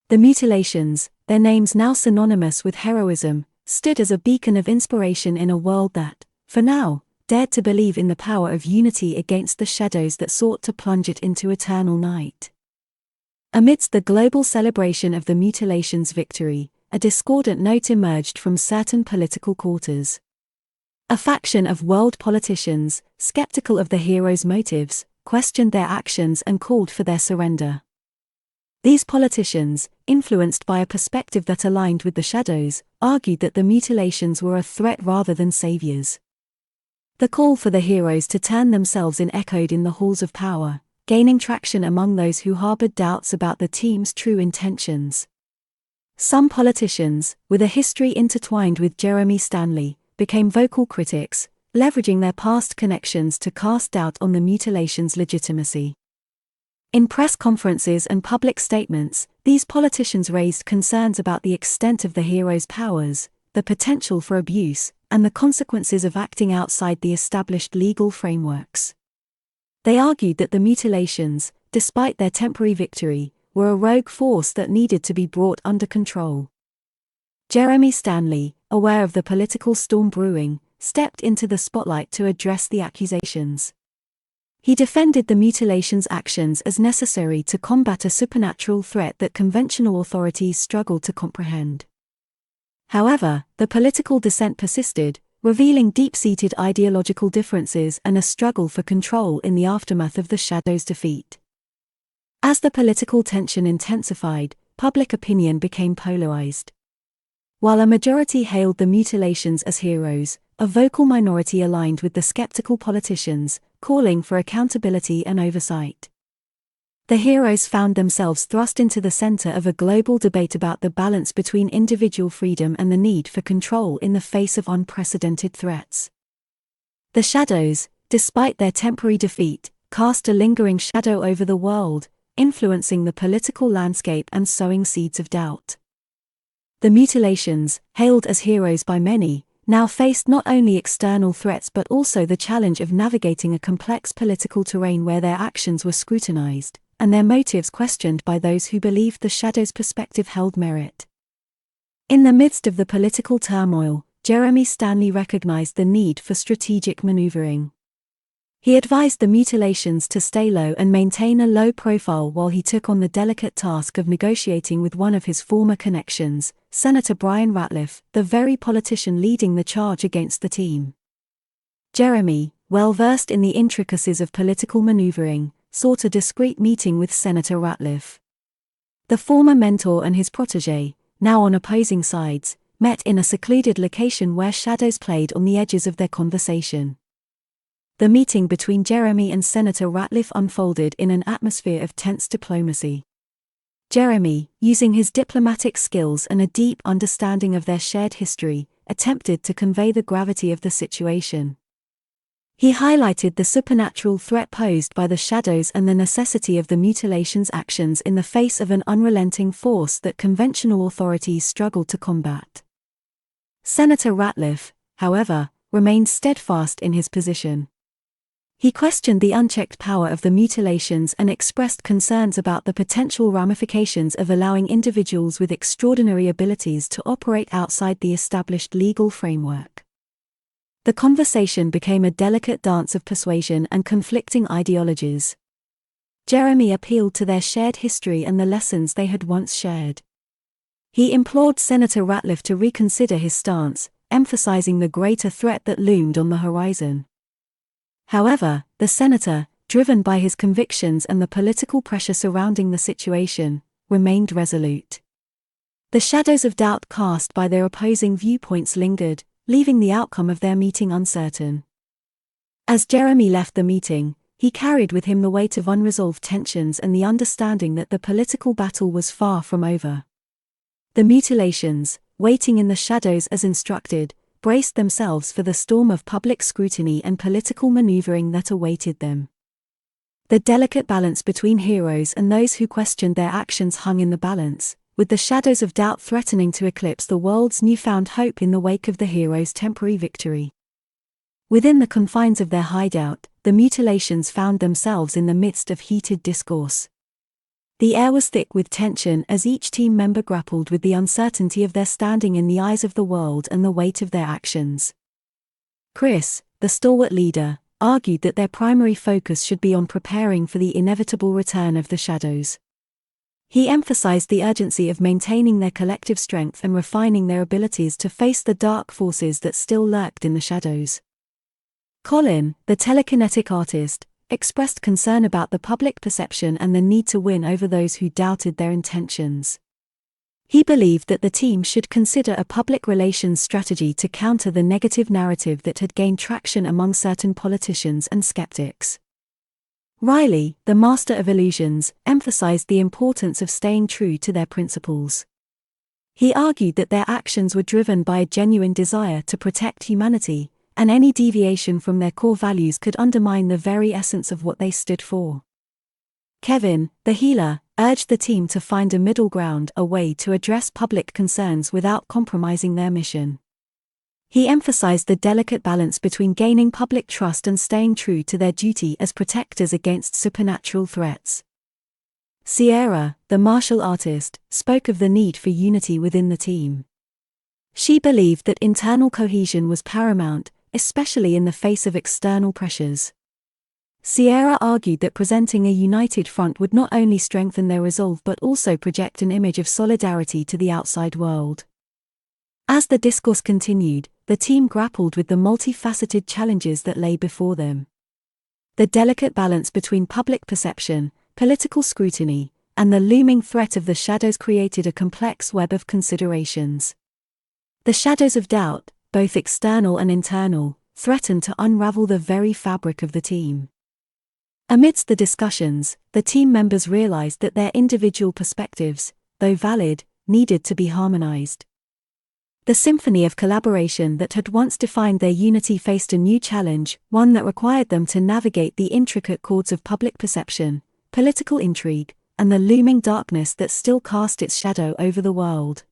The mutilations, their names now synonymous with heroism, stood as a beacon of inspiration in a world that, for now, dared to believe in the power of unity against the shadows that sought to plunge it into eternal night. Amidst the global celebration of the mutilations' victory, a discordant note emerged from certain political quarters. A faction of world politicians, skeptical of the heroes' motives, questioned their actions and called for their surrender. These politicians, influenced by a perspective that aligned with the shadows, argued that the mutilations were a threat rather than saviors. The call for the heroes to turn themselves in echoed in the halls of power, gaining traction among those who harbored doubts about the team's true intentions. Some politicians, with a history intertwined with Jeremy Stanley, became vocal critics, leveraging their past connections to cast doubt on the mutilations' legitimacy. In press conferences and public statements, these politicians raised concerns about the extent of the heroes' powers, the potential for abuse, and the consequences of acting outside the established legal frameworks. They argued that the mutilations, despite their temporary victory, were a rogue force that needed to be brought under control. Jeremy Stanley, aware of the political storm brewing, stepped into the spotlight to address the accusations. He defended the mutilations' actions as necessary to combat a supernatural threat that conventional authorities struggled to comprehend. However, the political dissent persisted, revealing deep-seated ideological differences and a struggle for control in the aftermath of the Shadows' defeat. As the political tension intensified, public opinion became polarized. While a majority hailed the mutilations as heroes, a vocal minority aligned with the skeptical politicians, calling for accountability and oversight. The heroes found themselves thrust into the center of a global debate about the balance between individual freedom and the need for control in the face of unprecedented threats. The shadows, despite their temporary defeat, cast a lingering shadow over the world, influencing the political landscape and sowing seeds of doubt. The mutilations, hailed as heroes by many, now faced not only external threats but also the challenge of navigating a complex political terrain where their actions were scrutinized, and their motives questioned by those who believed the shadows' perspective held merit. In the midst of the political turmoil, Jeremy Stanley recognized the need for strategic maneuvering. He advised the mutilations to stay low and maintain a low profile while he took on the delicate task of negotiating with one of his former connections, Senator Brian Ratliff, the very politician leading the charge against the team. Jeremy, well versed in the intricacies of political maneuvering, sought a discreet meeting with Senator Ratliff. The former mentor and his protege, now on opposing sides, met in a secluded location where shadows played on the edges of their conversation. The meeting between Jeremy and Senator Ratliff unfolded in an atmosphere of tense diplomacy. Jeremy, using his diplomatic skills and a deep understanding of their shared history, attempted to convey the gravity of the situation. He highlighted the supernatural threat posed by the shadows and the necessity of the mutilations' actions in the face of an unrelenting force that conventional authorities struggled to combat. Senator Ratliff, however, remained steadfast in his position. He questioned the unchecked power of the mutilations and expressed concerns about the potential ramifications of allowing individuals with extraordinary abilities to operate outside the established legal framework. The conversation became a delicate dance of persuasion and conflicting ideologies. Jeremy appealed to their shared history and the lessons they had once shared. He implored Senator Ratliff to reconsider his stance, emphasizing the greater threat that loomed on the horizon. However, the senator, driven by his convictions and the political pressure surrounding the situation, remained resolute. The shadows of doubt cast by their opposing viewpoints lingered, leaving the outcome of their meeting uncertain. As Jeremy left the meeting, he carried with him the weight of unresolved tensions and the understanding that the political battle was far from over. The mutilations, waiting in the shadows as instructed, braced themselves for the storm of public scrutiny and political maneuvering that awaited them. The delicate balance between heroes and those who questioned their actions hung in the balance, with the shadows of doubt threatening to eclipse the world's newfound hope in the wake of the heroes' temporary victory. Within the confines of their hideout, the mutilations found themselves in the midst of heated discourse. The air was thick with tension as each team member grappled with the uncertainty of their standing in the eyes of the world and the weight of their actions. Chris, the stalwart leader, argued that their primary focus should be on preparing for the inevitable return of the shadows. He emphasized the urgency of maintaining their collective strength and refining their abilities to face the dark forces that still lurked in the shadows. Colin, the telekinetic artist, expressed concern about the public perception and the need to win over those who doubted their intentions. He believed that the team should consider a public relations strategy to counter the negative narrative that had gained traction among certain politicians and skeptics. Riley, the master of illusions, emphasized the importance of staying true to their principles. He argued that their actions were driven by a genuine desire to protect humanity, and any deviation from their core values could undermine the very essence of what they stood for. Kevin, the healer, urged the team to find a middle ground, a way to address public concerns without compromising their mission. He emphasized the delicate balance between gaining public trust and staying true to their duty as protectors against supernatural threats. Sierra, the martial artist, spoke of the need for unity within the team. She believed that internal cohesion was paramount, especially in the face of external pressures. Sierra argued that presenting a united front would not only strengthen their resolve but also project an image of solidarity to the outside world. As the discourse continued, the team grappled with the multifaceted challenges that lay before them. The delicate balance between public perception, political scrutiny, and the looming threat of the shadows created a complex web of considerations. The shadows of doubt, both external and internal, threatened to unravel the very fabric of the team. Amidst the discussions, the team members realized that their individual perspectives, though valid, needed to be harmonized. The symphony of collaboration that had once defined their unity faced a new challenge, one that required them to navigate the intricate chords of public perception, political intrigue, and the looming darkness that still cast its shadow over the world.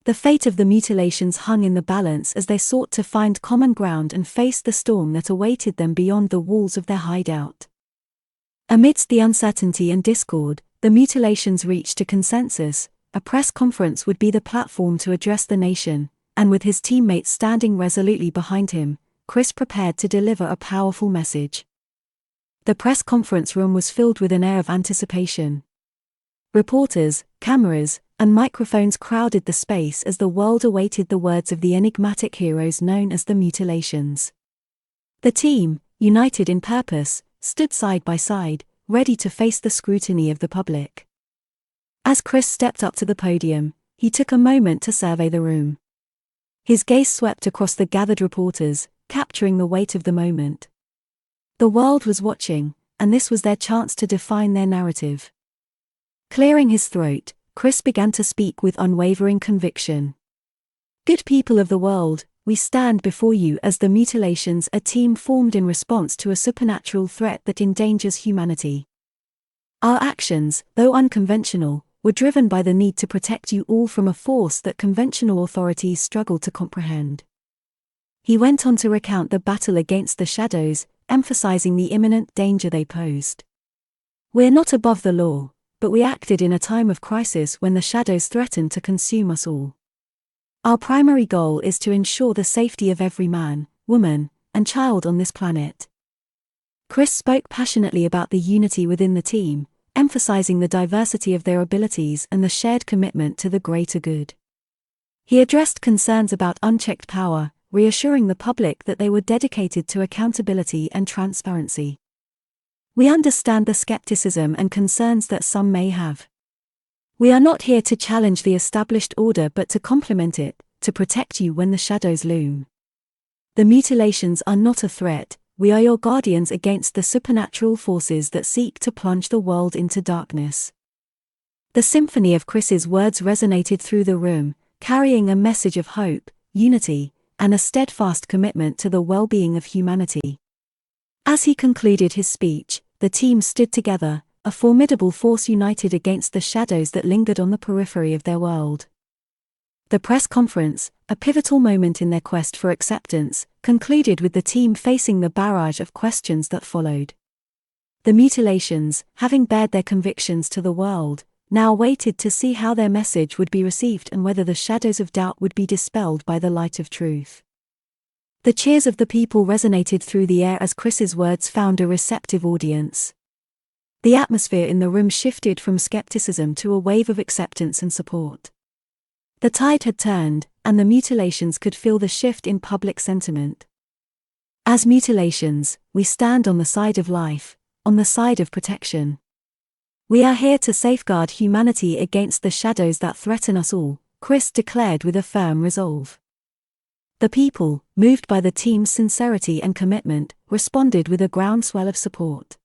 The fate of the mutilations hung in the balance as they sought to find common ground and face the storm that awaited them beyond the walls of their hideout. Amidst the uncertainty and discord, the mutilations reached a consensus. A press conference would be the platform to address the nation, and with his teammates standing resolutely behind him, Chris prepared to deliver a powerful message. The press conference room was filled with an air of anticipation. Reporters, cameras, and microphones crowded the space as the world awaited the words of the enigmatic heroes known as the Mutilations. The team, united in purpose, stood side by side, ready to face the scrutiny of the public. As Chris stepped up to the podium, he took a moment to survey the room. His gaze swept across the gathered reporters, capturing the weight of the moment. The world was watching, and this was their chance to define their narrative. Clearing his throat, Chris began to speak with unwavering conviction. "Good people of the world, we stand before you as the Mutilations, a team formed in response to a supernatural threat that endangers humanity. Our actions, though unconventional, were driven by the need to protect you all from a force that conventional authorities struggle to comprehend." He went on to recount the battle against the shadows, emphasizing the imminent danger they posed. "We're not above the law, but we acted in a time of crisis when the shadows threatened to consume us all. Our primary goal is to ensure the safety of every man, woman, and child on this planet." Chris spoke passionately about the unity within the team, emphasizing the diversity of their abilities and the shared commitment to the greater good. He addressed concerns about unchecked power, reassuring the public that they were dedicated to accountability and transparency. "We understand the skepticism and concerns that some may have. We are not here to challenge the established order but to complement it, to protect you when the shadows loom. The Mutilations are not a threat, we are your guardians against the supernatural forces that seek to plunge the world into darkness." The symphony of Chris's words resonated through the room, carrying a message of hope, unity, and a steadfast commitment to the well-being of humanity. As he concluded his speech, the team stood together, a formidable force united against the shadows that lingered on the periphery of their world. The press conference, a pivotal moment in their quest for acceptance, concluded with the team facing the barrage of questions that followed. The Mutilations, having bared their convictions to the world, now waited to see how their message would be received and whether the shadows of doubt would be dispelled by the light of truth. The cheers of the people resonated through the air as Chris's words found a receptive audience. The atmosphere in the room shifted from skepticism to a wave of acceptance and support. The tide had turned, and the Mutilations could feel the shift in public sentiment. As Mutilations, we stand on the side of life, on the side of protection. We are here to safeguard humanity against the shadows that threaten us all, Chris declared with a firm resolve. The people, moved by the team's sincerity and commitment, responded with a groundswell of support.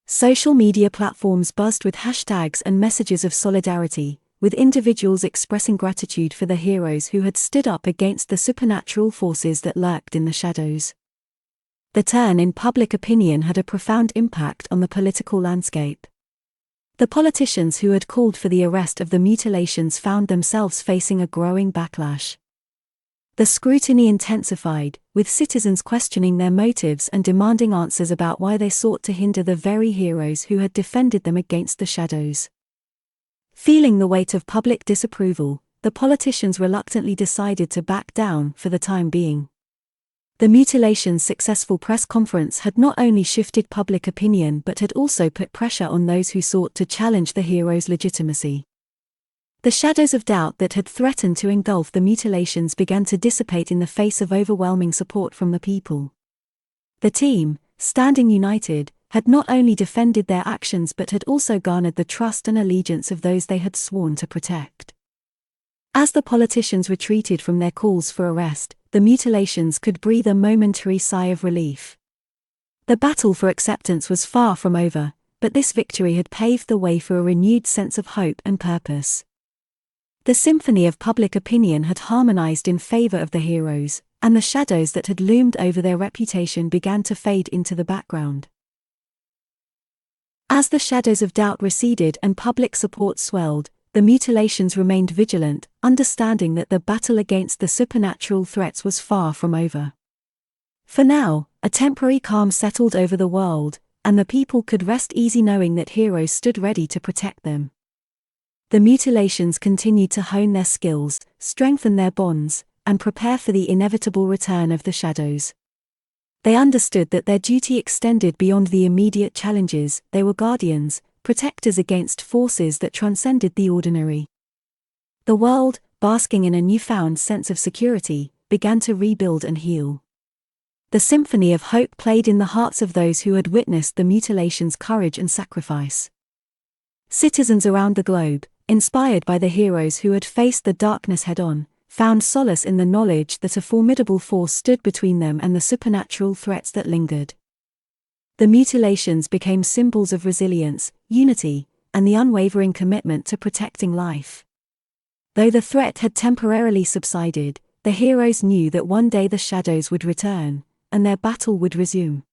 Social media platforms buzzed with hashtags and messages of solidarity, with individuals expressing gratitude for the heroes who had stood up against the supernatural forces that lurked in the shadows. The turn in public opinion had a profound impact on the political landscape. The politicians who had called for the arrest of the Mutilations found themselves facing a growing backlash. The scrutiny intensified, with citizens questioning their motives and demanding answers about why they sought to hinder the very heroes who had defended them against the shadows. Feeling the weight of public disapproval, the politicians reluctantly decided to back down for the time being. The Mutilations' successful press conference had not only shifted public opinion but had also put pressure on those who sought to challenge the heroes' legitimacy. The shadows of doubt that had threatened to engulf the Mutilations began to dissipate in the face of overwhelming support from the people. The team, standing united, had not only defended their actions but had also garnered the trust and allegiance of those they had sworn to protect. As the politicians retreated from their calls for arrest, the Mutilations could breathe a momentary sigh of relief. The battle for acceptance was far from over, but this victory had paved the way for a renewed sense of hope and purpose. The symphony of public opinion had harmonized in favor of the heroes, and the shadows that had loomed over their reputation began to fade into the background. As the shadows of doubt receded and public support swelled, the Mutilations remained vigilant, understanding that the battle against the supernatural threats was far from over. For now, a temporary calm settled over the world, and the people could rest easy knowing that heroes stood ready to protect them. The Mutilations continued to hone their skills, strengthen their bonds, and prepare for the inevitable return of the shadows. They understood that their duty extended beyond the immediate challenges. They were guardians, protectors against forces that transcended the ordinary. The world, basking in a newfound sense of security, began to rebuild and heal. The symphony of hope played in the hearts of those who had witnessed the mutilations' courage and sacrifice. Citizens around the globe, inspired by the heroes who had faced the darkness head-on, found solace in the knowledge that a formidable force stood between them and the supernatural threats that lingered. The mutilations became symbols of resilience, unity, and the unwavering commitment to protecting life. Though the threat had temporarily subsided, the heroes knew that one day the shadows would return, and their battle would resume.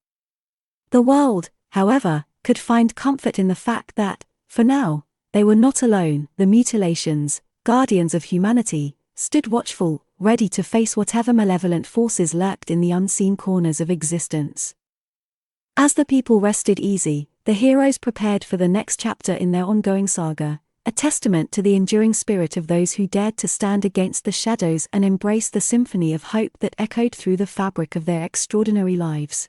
The world, however, could find comfort in the fact that, for now, they were not alone. The mutilations, guardians of humanity, stood watchful, ready to face whatever malevolent forces lurked in the unseen corners of existence. As the people rested easy, the heroes prepared for the next chapter in their ongoing saga, a testament to the enduring spirit of those who dared to stand against the shadows and embrace the symphony of hope that echoed through the fabric of their extraordinary lives.